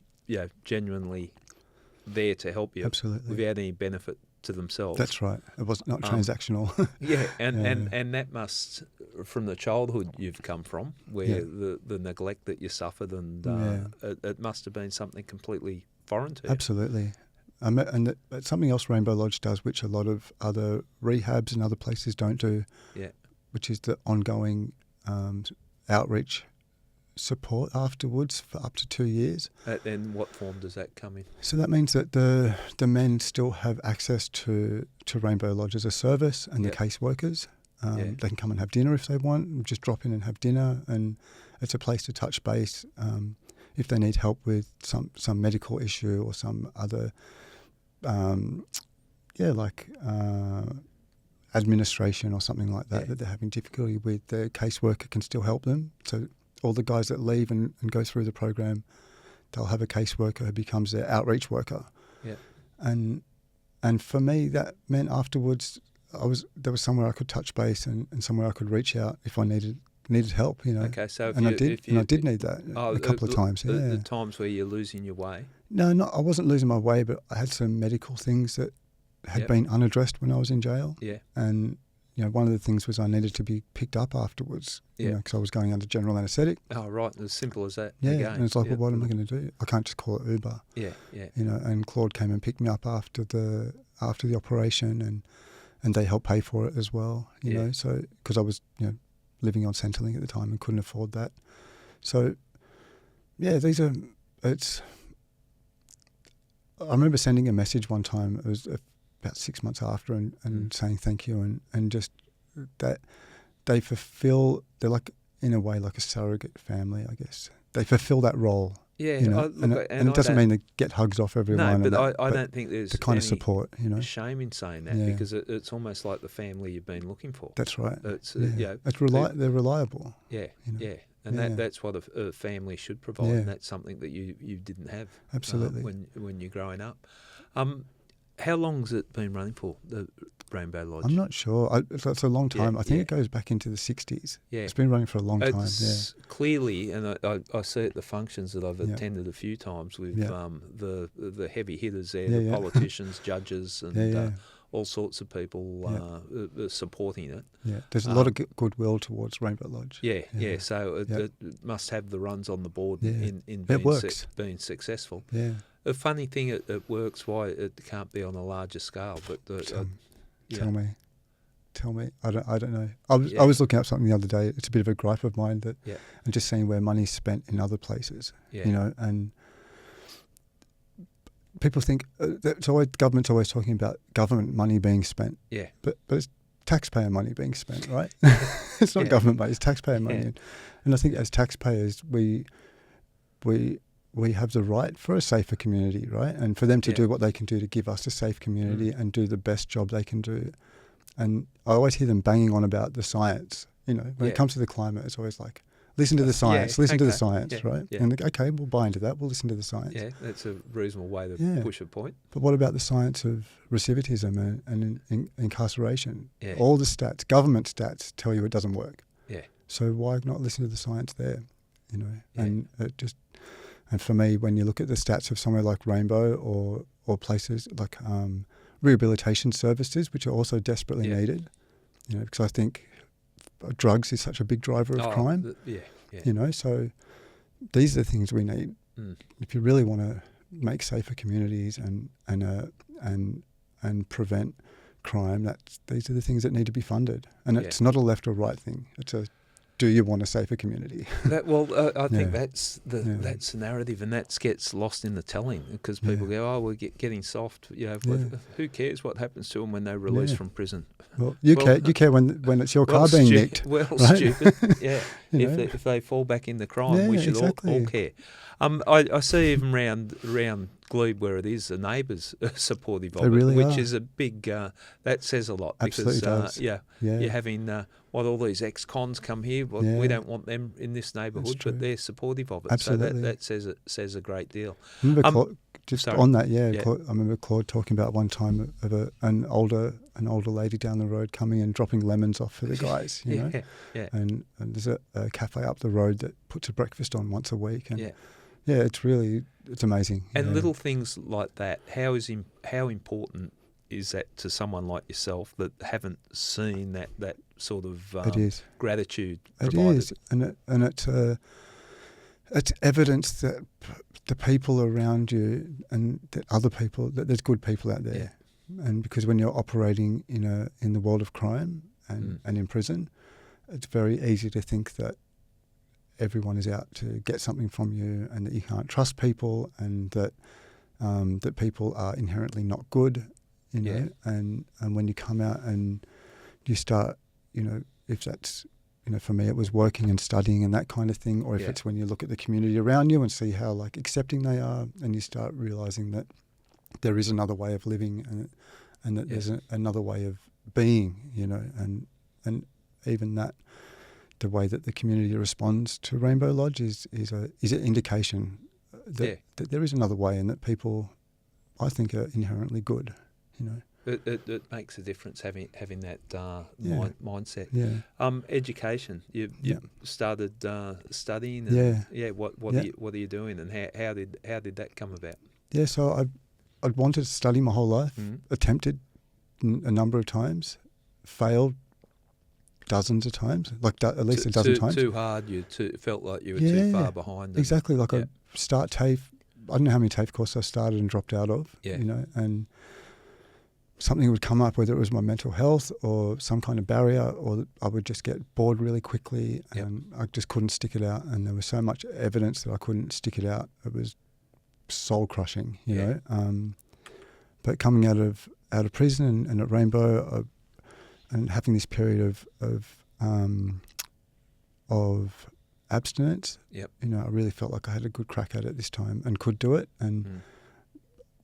genuinely there to help you. Absolutely. Without any benefit to themselves. That's right. It was not transactional. And that must, from the childhood you've come from, where the neglect that you suffered, and it must have been something completely foreign to you. Absolutely. And something else Rainbow Lodge does, which a lot of other rehabs and other places don't do, which is the ongoing outreach support afterwards for up to 2 years. And what form does that come in? So that means that the men still have access to Rainbow Lodge as a service, and the caseworkers. They can come and have dinner if they want, just drop in and have dinner, and it's a place to touch base if they need help with some medical issue or some other administration or something like that that they're having difficulty with. The caseworker can still help them. So all the guys that leave and go through the program, they'll have a caseworker who becomes their outreach worker. Yeah. And for me, that meant afterwards there was somewhere I could touch base and somewhere I could reach out if I needed help, you know. Okay, so I did need that a couple of times. The times where you're losing your way. No, I wasn't losing my way, but I had some medical things that had been unaddressed when I was in jail. Yeah. And you know, one of the things was I needed to be picked up afterwards. You know, because I was going under general anaesthetic. Oh, right, as simple as that. Yeah, again. and it's like, well, what am I going to do? I can't just call it Uber. Yeah. You know, and Claude came and picked me up after the operation, and they helped pay for it as well. You know, so because I was living on Centrelink at the time and couldn't afford that. So, I remember sending a message one time. It was about 6 months after, and saying thank you, and just that they're like, in a way, like a surrogate family, I guess. They fulfill that role. Yeah, you know? And it doesn't mean they get hugs off everyone. No, but I don't think there's the kind of support, shame in saying that, because it's almost like the family you've been looking for. That's right. It's they're reliable. Yeah, and that's what a family should provide, and that's something that you didn't have. Absolutely. When you're growing up. How long has it been running for, the Rainbow Lodge? I'm not sure. It's a long time. I think it goes back into the 60s. Yeah. It's been running for a long time. Clearly, and I see at the functions that I've attended a few times with the heavy hitters there, the politicians, judges, and all sorts of people supporting it. Yeah, there's a lot of goodwill towards Rainbow Lodge. Yeah. So it must have the runs on the board in being successful. Yeah. A funny thing, it works. Why it can't be on a larger scale? But tell me, I don't know. I was looking up something the other day. It's a bit of a gripe of mine and just seeing where money's spent in other places. Yeah. You know, and people think government's always talking about government money being spent. Yeah. But it's taxpayer money being spent, right? It's not government money. It's taxpayer money, and I think as taxpayers we have the right for a safer community, right? And for them to do what they can do to give us a safe community and do the best job they can do. And I always hear them banging on about the science. You know, when it comes to the climate, it's always like, listen to the science, to the science, right? Yeah. And okay, we'll buy into that. We'll listen to the science. Yeah, that's a reasonable way to push a point. But what about the science of recidivism and incarceration? Yeah. All the stats, government stats, tell you it doesn't work. Yeah. So why not listen to the science there? You know, and it just... And for me, when you look at the stats of somewhere like Rainbow or places like rehabilitation services, which are also desperately needed, you know, because I think drugs is such a big driver of crime. You know, so these are the things we need if you really want to make safer communities and prevent crime. These are the things that need to be funded, and it's not a left or right thing. It's a do you want a safer community? I think that's the narrative, and that gets lost in the telling because people go, "Oh, we're getting soft." Who cares what happens to them when they're released from prison? Well, you care when it's your car being nicked. Well, right? Stupid. Yeah. If they fall back into crime, we should all care. I see even round Glebe where it is, the neighbours are supportive of it, which is a big. That says a lot. Absolutely because does. You're having all these ex-cons come here. Well, we don't want them in this neighbourhood, but they're supportive of it. Absolutely. So that says a great deal. On that, I remember Claude talking about one time of an older lady down the road coming and dropping lemons off for the guys, you know. Yeah. And there's a cafe up the road that puts a breakfast on once a week, and it's amazing. And little things like that. How important is that to someone like yourself that haven't seen that sort of gratitude provided? It is, and it's evidence that the people around you and that other people, that there's good people out there. And because when you're operating in the world of crime and in prison, it's very easy to think that everyone is out to get something from you, and that you can't trust people, and that people are inherently not good, you know. And when you come out and you start, if that's, for me it was working and studying and that kind of thing, or if it's when you look at the community around you and see how accepting they are, and you start realising that there is another way of living, and that there's another way of being, and even that the way that the community responds to Rainbow Lodge is an indication that there is another way, and that people, I think, are inherently good, It makes a difference having that mindset. Education. You started studying. And what are you doing, and how did that come about? Yeah, so I'd wanted to study my whole life. Attempted a number of times, failed dozens of times, at least a dozen times. Too hard. Felt like you were too far behind. Exactly. I'd start TAFE. I don't know how many TAFE courses I started and dropped out of. And something would come up, whether it was my mental health or some kind of barrier, or I would just get bored really quickly, and I just couldn't stick it out. And there was so much evidence that I couldn't stick it out. It was soul crushing, you know. But coming out of prison and at Rainbow, and having this period of abstinence, I really felt like I had a good crack at it this time and could do it, and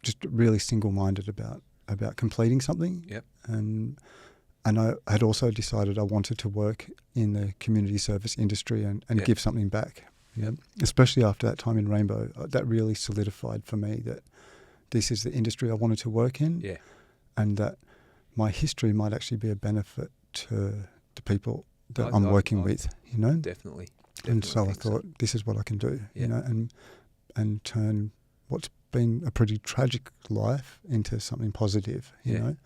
just really single-minded about completing something. And I had also decided I wanted to work in the community service industry and give something back. Especially after that time in Rainbow, that really solidified for me that this is the industry I wanted to work in, and that my history might actually be a benefit to the people that I'm working with, Definitely. And so I thought, this is what I can do, and turn what's been a pretty tragic life into something positive, you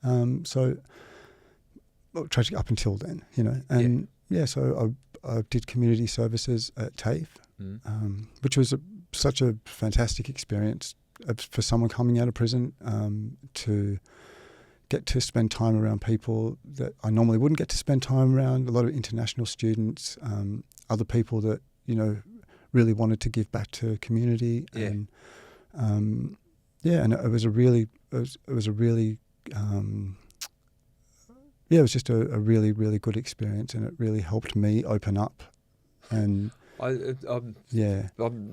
know. Tragic up until then, and so I did community services at TAFE, which was such a fantastic experience for someone coming out of prison, to get to spend time around people that I normally wouldn't get to spend time around, a lot of international students, other people that, really wanted to give back to community. And it was just a really, really good experience, and it really helped me open up. And I'm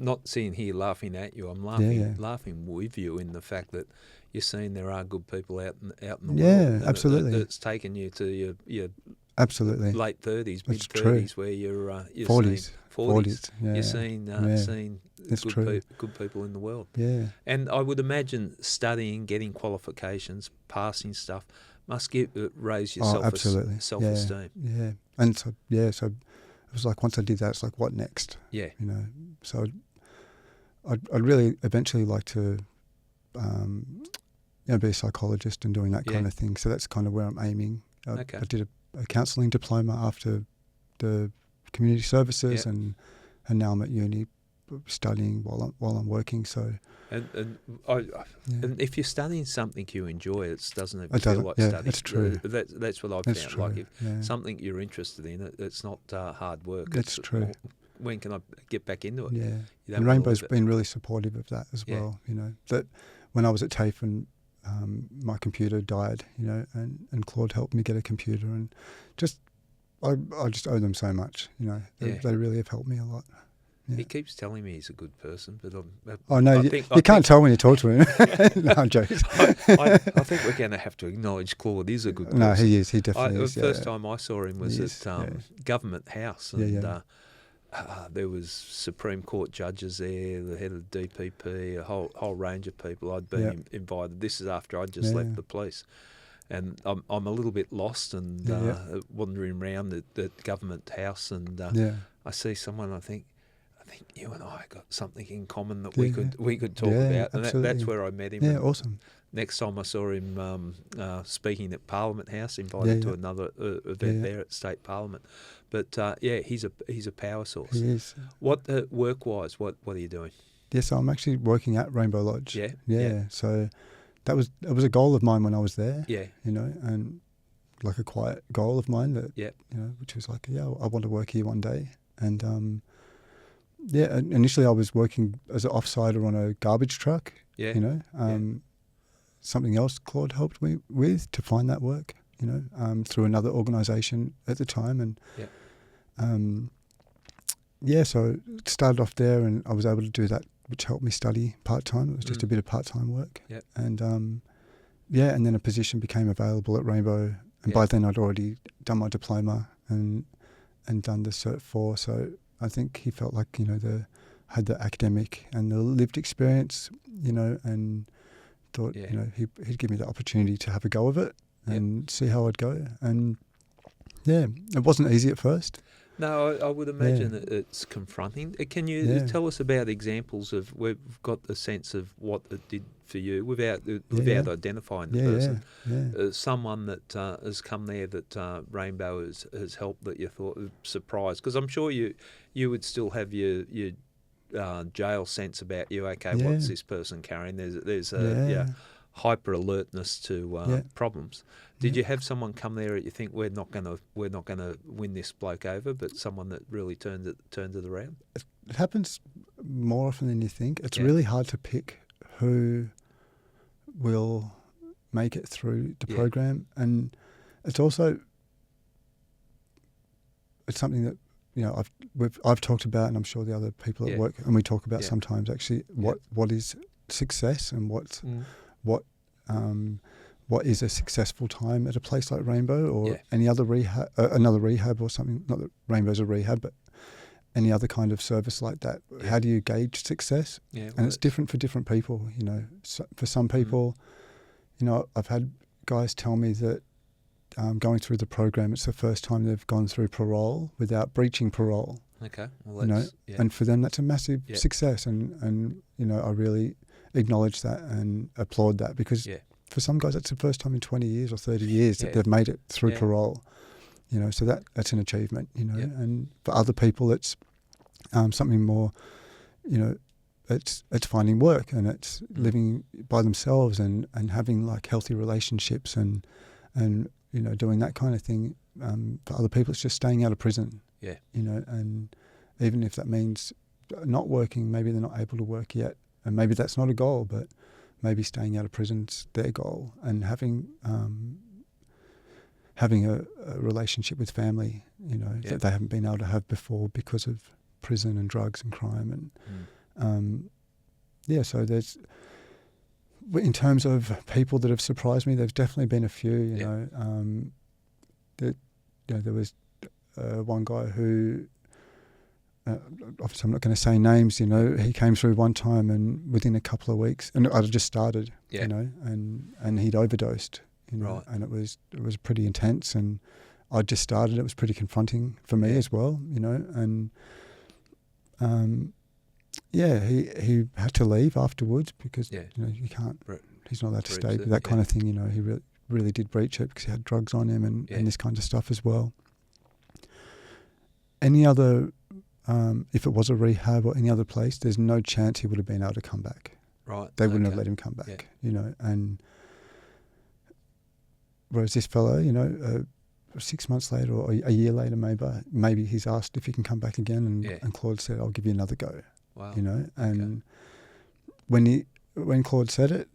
not sitting here laughing at you. I'm laughing with you in the fact that you're seeing there are good people out in the world. Yeah, absolutely. It's taken you to your absolutely late 30s, mid 30s, where you're 40s. 40s. You're seeing good people in the world. Yeah. And I would imagine studying, getting qualifications, passing stuff must raise your self-esteem. Yeah. And so it was like, once I did that, it's like, what next? Yeah. So I'd really eventually like to be a psychologist and doing that kind of thing. So that's kind of where I'm aiming. I did a counselling diploma after the community services, and now I'm at uni studying while I'm working. So. And if you're studying something you enjoy, it doesn't feel like studying. That's true. That's what I've found. True. Like if something you're interested in, it's not hard work. That's true. When can I get back into it? Yeah, and Rainbow's been really supportive of that as well. You know, that when I was at TAFE and my computer died, you know, and Claude helped me get a computer, and I just owe them so much. You know, they really have helped me a lot. Yeah. He keeps telling me he's a good person, but you can't tell when you talk to him. No, I'm joking. I think we're going to have to acknowledge Claude is a good person. No, he is. He definitely is. The first time I saw him was at Government House, and there was Supreme Court judges there, the head of the DPP, a whole range of people. I'd been invited. This is after I'd just left the police. And I'm a little bit lost and wandering around the Government House, and I see someone. I think you and I got something in common that we could talk about, and that's where I met him. Yeah, awesome. Next time I saw him speaking at Parliament House, invited to another event there at State Parliament. But he's a power source. He is. What work-wise, what are you doing? Yeah, so I'm actually working at Rainbow Lodge. Yeah. So it was a goal of mine when I was there. Yeah. You know, and like a quiet goal of mine that you know, which was like, I want to work here one day. And initially I was working as an offsider on a garbage truck. Yeah. You know, something else Claude helped me with to find that work. You know, through another organisation at the time, and so it started off there, and I was able to do that, which helped me study part time. It was just a bit of part time work, and and then a position became available at Rainbow, and by then I'd already done my diploma and done the Cert 4. So I think he felt like, you know, had the academic and the lived experience, you know, and thought you know he'd give me the opportunity to have a go of it. And see how I'd go. And, it wasn't easy at first. No, I would imagine that it's confronting. Can you tell us about examples of where we've got the sense of what it did for you without identifying the person? Someone that has come there that Rainbow has helped that you thought surprised? Because I'm sure you would still have your jail sense about you. Okay, what's this person carrying? There's a hyper alertness to problems. Did you have someone come there that you think we're not going to win this bloke over, but someone that really turns it around? It happens more often than you think. It's really hard to pick who will make it through the program, and it's something that, you know, I've talked about, and I'm sure the other people at work, and we talk about sometimes actually what is success and what is a successful time at a place like Rainbow or any other rehab, another rehab or something. Not that Rainbow's a rehab, but any other kind of service like that. Yeah. How do you gauge success? Yeah, and it's different for different people. You know, for some people, you know, I've had guys tell me that going through the program, it's the first time they've gone through parole without breaching parole. Okay, well, you know, and for them that's a massive success, and you know, I really acknowledge that and applaud that, because for some guys that's the first time in 20 years or 30 years that they've made it through parole, you know, so that's an achievement, you know. And for other people it's something more, you know, it's finding work, and it's living by themselves and having like healthy relationships and you know, doing that kind of thing. For other people it's just staying out of prison, you know, and even if that means not working, maybe they're not able to work yet, and maybe that's not a goal, but maybe staying out of prison's their goal, and having a relationship with family, you know, that they haven't been able to have before because of prison and drugs and crime. And so there's, in terms of people that have surprised me, there's definitely been a few, you know. There was one guy who, obviously I'm not going to say names, you know, he came through one time and within a couple of weeks, and I'd just started, you know, and he'd overdosed, you know, and it was pretty intense, and I'd just started. It was pretty confronting for me as well, you know, and he had to leave afterwards because you know, you can't, he's not allowed to stay with that kind of thing, you know. He really did breach it because he had drugs on him and this kind of stuff as well. Any other if it was a rehab or any other place, there's no chance he would have been able to come back. Right. They wouldn't have let him come back, and whereas this fellow, 6 months later or a year later maybe he's asked if he can come back again, and Claude said, I'll give you another go. Wow. And when Claude said it,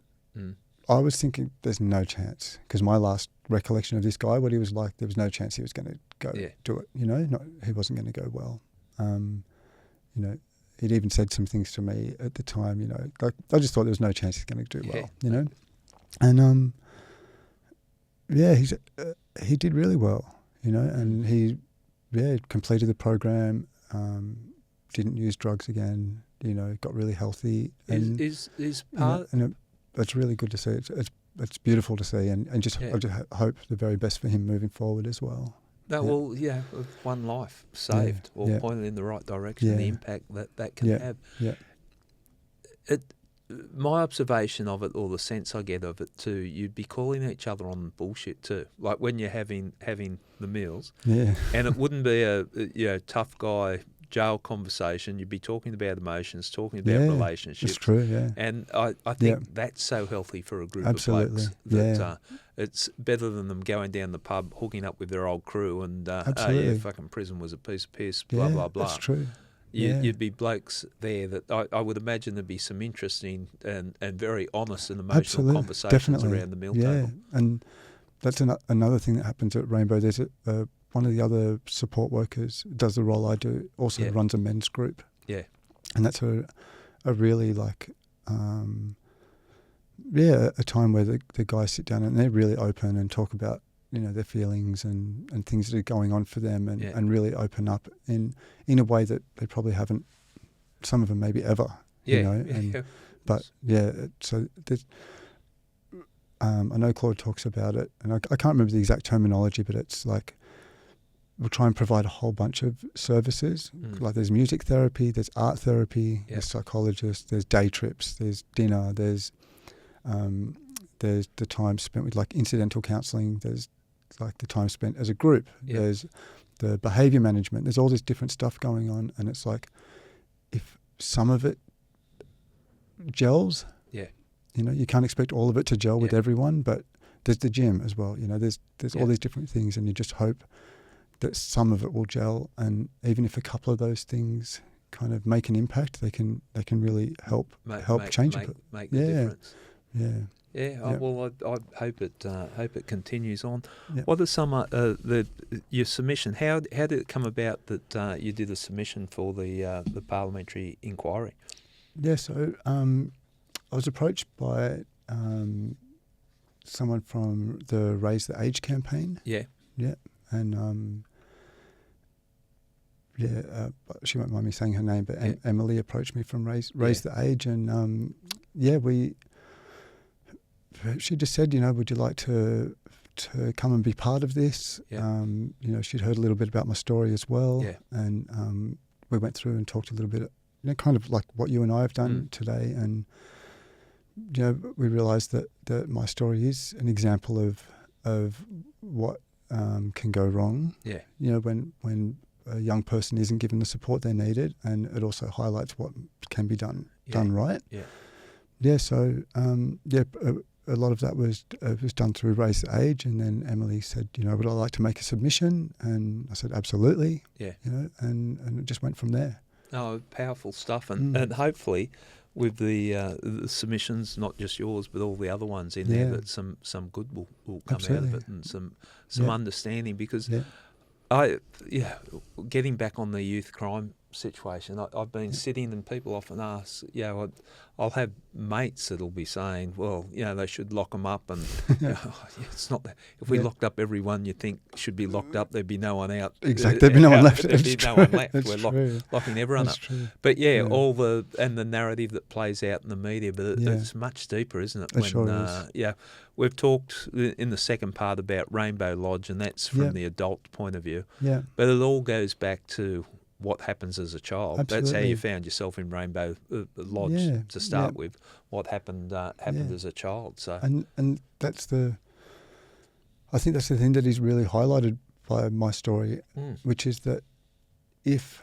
I was thinking there's no chance, because my last recollection of this guy, what he was like, there was no chance he was going to go do it, he wasn't going to go well. He'd even said some things to me at the time, like I just thought there was no chance he's going to do well, and he did really well, and he completed the program, didn't use drugs again, got really healthy. And, is part... it's really good to see. It's beautiful to see, and I just hope the very best for him moving forward as well. One life saved or pointed in the right direction, the impact that can have. Yeah. My observation of it, or the sense I get of it too, you'd be calling each other on bullshit too. Like when you're having the meals, and it wouldn't be a tough guy jail conversation. You'd be talking about emotions, talking about relationships. That's true, And I think that's so healthy for a group of blokes. That it's better than them going down the pub, hooking up with their old crew and, fucking prison was a piece of piss, blah, blah, blah. That's true. You'd be blokes there that I would imagine there'd be some interesting and very honest and emotional conversations around the meal table. And that's another thing that happens at Rainbow. There's one of the other support workers does the role I do, also runs a men's group. Yeah. And that's a really a time where the guys sit down and they're really open and talk about their feelings and things that are going on for them, and really open up in a way that they probably haven't, some of them maybe ever. But so there's, I know Claude talks about it, and I can't remember the exact terminology, but it's like we'll try and provide a whole bunch of services. Like there's music therapy, there's art therapy, there's psychologists, there's day trips, there's dinner, there's the time spent with like incidental counselling, there's like the time spent as a group, there's the behaviour management, there's all this different stuff going on, and it's like if some of it gels, you can't expect all of it to gel with everyone, but there's the gym as well, there's all these different things, and you just hope that some of it will gel, and even if a couple of those things kind of make an impact, they can really help change it. Make the difference. Yeah. Well, I hope it continues on. Yep. What are some your submission? How did it come about that you did a submission for the parliamentary inquiry? Yeah, so I was approached by someone from the Raise the Age campaign. Yeah, and she won't mind me saying her name, but Emily approached me from Raise the Age, and she just said, would you like to come and be part of this? She'd heard a little bit about my story as well, and we went through and talked a little bit, kind of like what you and I have done today, and we realised that my story is an example of what can go wrong. When a young person isn't given the support they needed, and it also highlights what can be done right. So a lot of that was done through Raise the Age, and then Emily said, would I like to make a submission? And I said, absolutely. And it just went from there. Oh, powerful stuff, and hopefully with the submissions, not just yours, but all the other ones in there, that some good will come out of it, and some understanding, because getting back on the youth crime situation, I've been sitting, and people often ask, I'll have mates that'll be saying, well, they should lock them up, and it's not that. If we locked up everyone you think should be locked up, there'd be no one out. Exactly, there'd be no one left. There'd be no one left. We're locking everyone That's up. True. But all the narrative that plays out in the media, but it's much deeper, isn't it? It sure is. We've talked in the second part about Rainbow Lodge, and that's from the adult point of view. But it all goes back to what happens as a child. Absolutely. That's how you found yourself in Rainbow Lodge to start with. What happened as a child. So and that's I think that's the thing that is really highlighted by my story, which is that if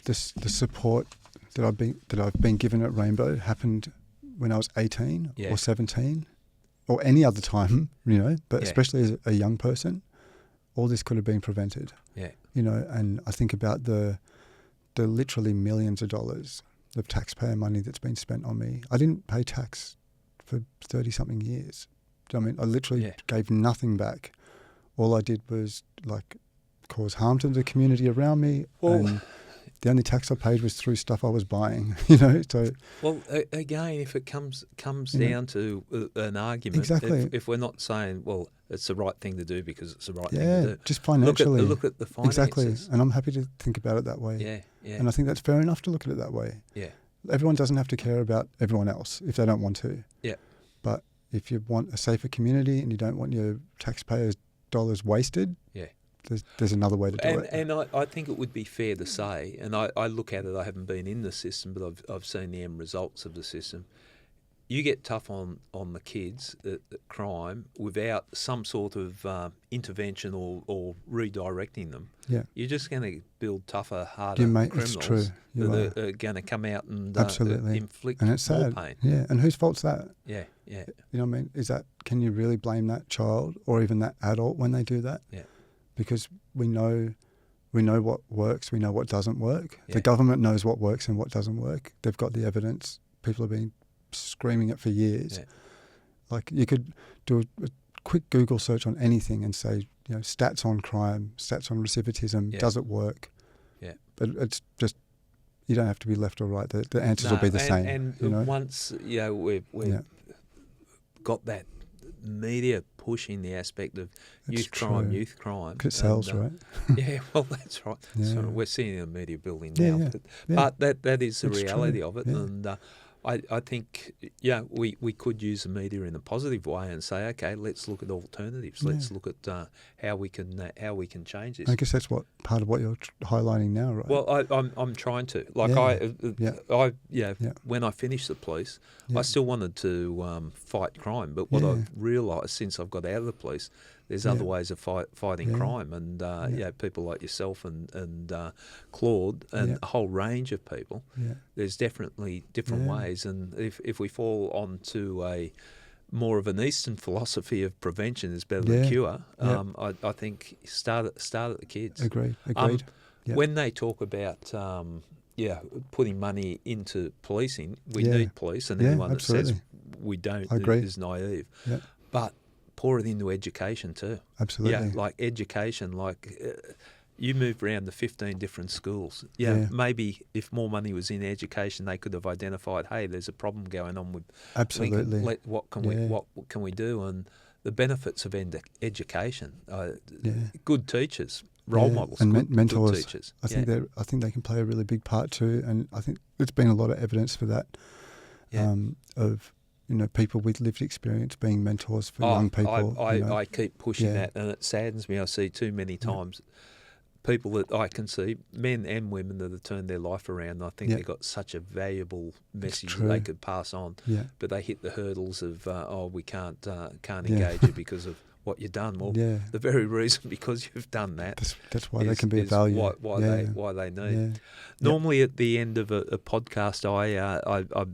the support that I've been given at Rainbow happened when I was 18 or 17 or any other time, but especially as a young person, all this could have been prevented. Yeah. And I think about the literally millions of dollars of taxpayer money that's been spent on me. I didn't pay tax for 30-something years. I mean, I literally gave nothing back. All I did was cause harm to the community around me, and the only tax I paid was through stuff I was buying. So again, if it comes down to an argument, exactly. If we're not saying, well, it's the right thing to do because it's the right thing to do, just financially, look at the finances. Exactly, and I'm happy to think about it that way. Yeah. And I think that's fair enough to look at it that way. Yeah. Everyone doesn't have to care about everyone else if they don't want to. Yeah. But if you want a safer community and you don't want your taxpayers' dollars wasted, there's another way to do it. And I think it would be fair to say, and I look at it, I haven't been in the system, but I've seen the end results of the system. You get tough on the kids at crime without some sort of intervention or redirecting them. Yeah. You're just going to build tougher, harder criminals it's true. that are going to come out and inflict and it's more sad. pain. Yeah, and whose fault's that? Yeah. You know what I mean? Can you really blame that child or even that adult when they do that? Yeah. Because we know what works, we know what doesn't work. Yeah. The government knows what works and what doesn't work. They've got the evidence. People have been screaming it for years. Yeah. You could do a quick Google search on anything and say, stats on crime, stats on recidivism, does it work? Yeah. But it's just, you don't have to be left or right. The answers will be the same. And once we've got that media pushing the aspect of youth crime. It sells, right? Yeah, well, that's right. Yeah. So we're seeing the media building now. But that is the reality of it. Yeah. And I think, we could use the media in a positive way and say, okay, let's look at alternatives. Let's look at how we can change this. I guess that's part of what you're highlighting now, right? Well, I'm trying to. When I finished the police, I still wanted to fight crime. But what I've realised since I've got out of the police, there's other ways of fighting crime, and people like yourself and Claude and a whole range of people. Yeah. There's definitely different ways, and if we fall onto a more of an Eastern philosophy of prevention is better than cure, I think start at the kids. Agreed. When they talk about putting money into policing, we need police, and anyone that says we don't is naive. Yeah. But pour it into education too. Absolutely. Yeah, education, you moved around to 15 different schools. Yeah, maybe if more money was in education, they could have identified, hey, there's a problem going on with Lincoln. What can we do? And the benefits of education, good teachers, role models, and mentors. Good teachers. I think they can play a really big part too, and I think there's been a lot of evidence for that. Of people with lived experience being mentors for young people. I keep pushing that, and it saddens me. I see too many times people that I can see, men and women, that have turned their life around. I think they've got such a valuable message that they could pass on, but they hit the hurdles of, we can't engage you because of what you've done. Well, the very reason because you've done that. That's why they can be of value. Why they need. Yeah. Normally at the end of a podcast, I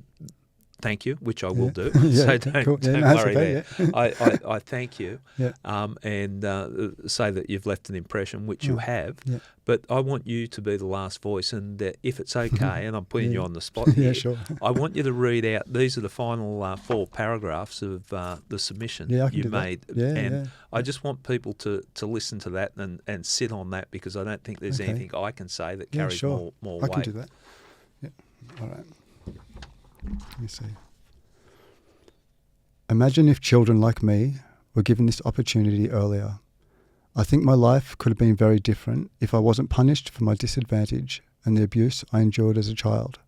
thank you, which I will do. So don't worry there. I thank you and say that you've left an impression, which you have. Yeah. But I want you to be the last voice, and if it's okay, and I'm putting you on the spot here, sure. I want you to read out, these are the final 4 paragraphs of the submission you made. I just want people to listen to that and sit on that, because I don't think there's anything I can say that carries more weight. I can do that. Yeah. All right. Let me see. Imagine if children like me were given this opportunity earlier. I think my life could have been very different if I wasn't punished for my disadvantage and the abuse I endured as a child.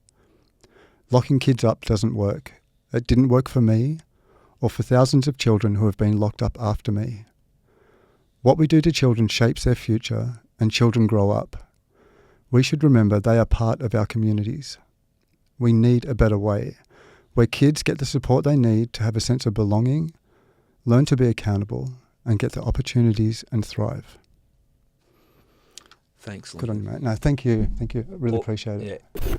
Locking kids up doesn't work. It didn't work for me or for thousands of children who have been locked up after me. What we do to children shapes their future, and children grow up. We should remember they are part of our communities. We need a better way, where kids get the support they need to have a sense of belonging, learn to be accountable, and get the opportunities and thrive. Thanks, Good on you, mate. No, thank you. I really appreciate it. Yeah.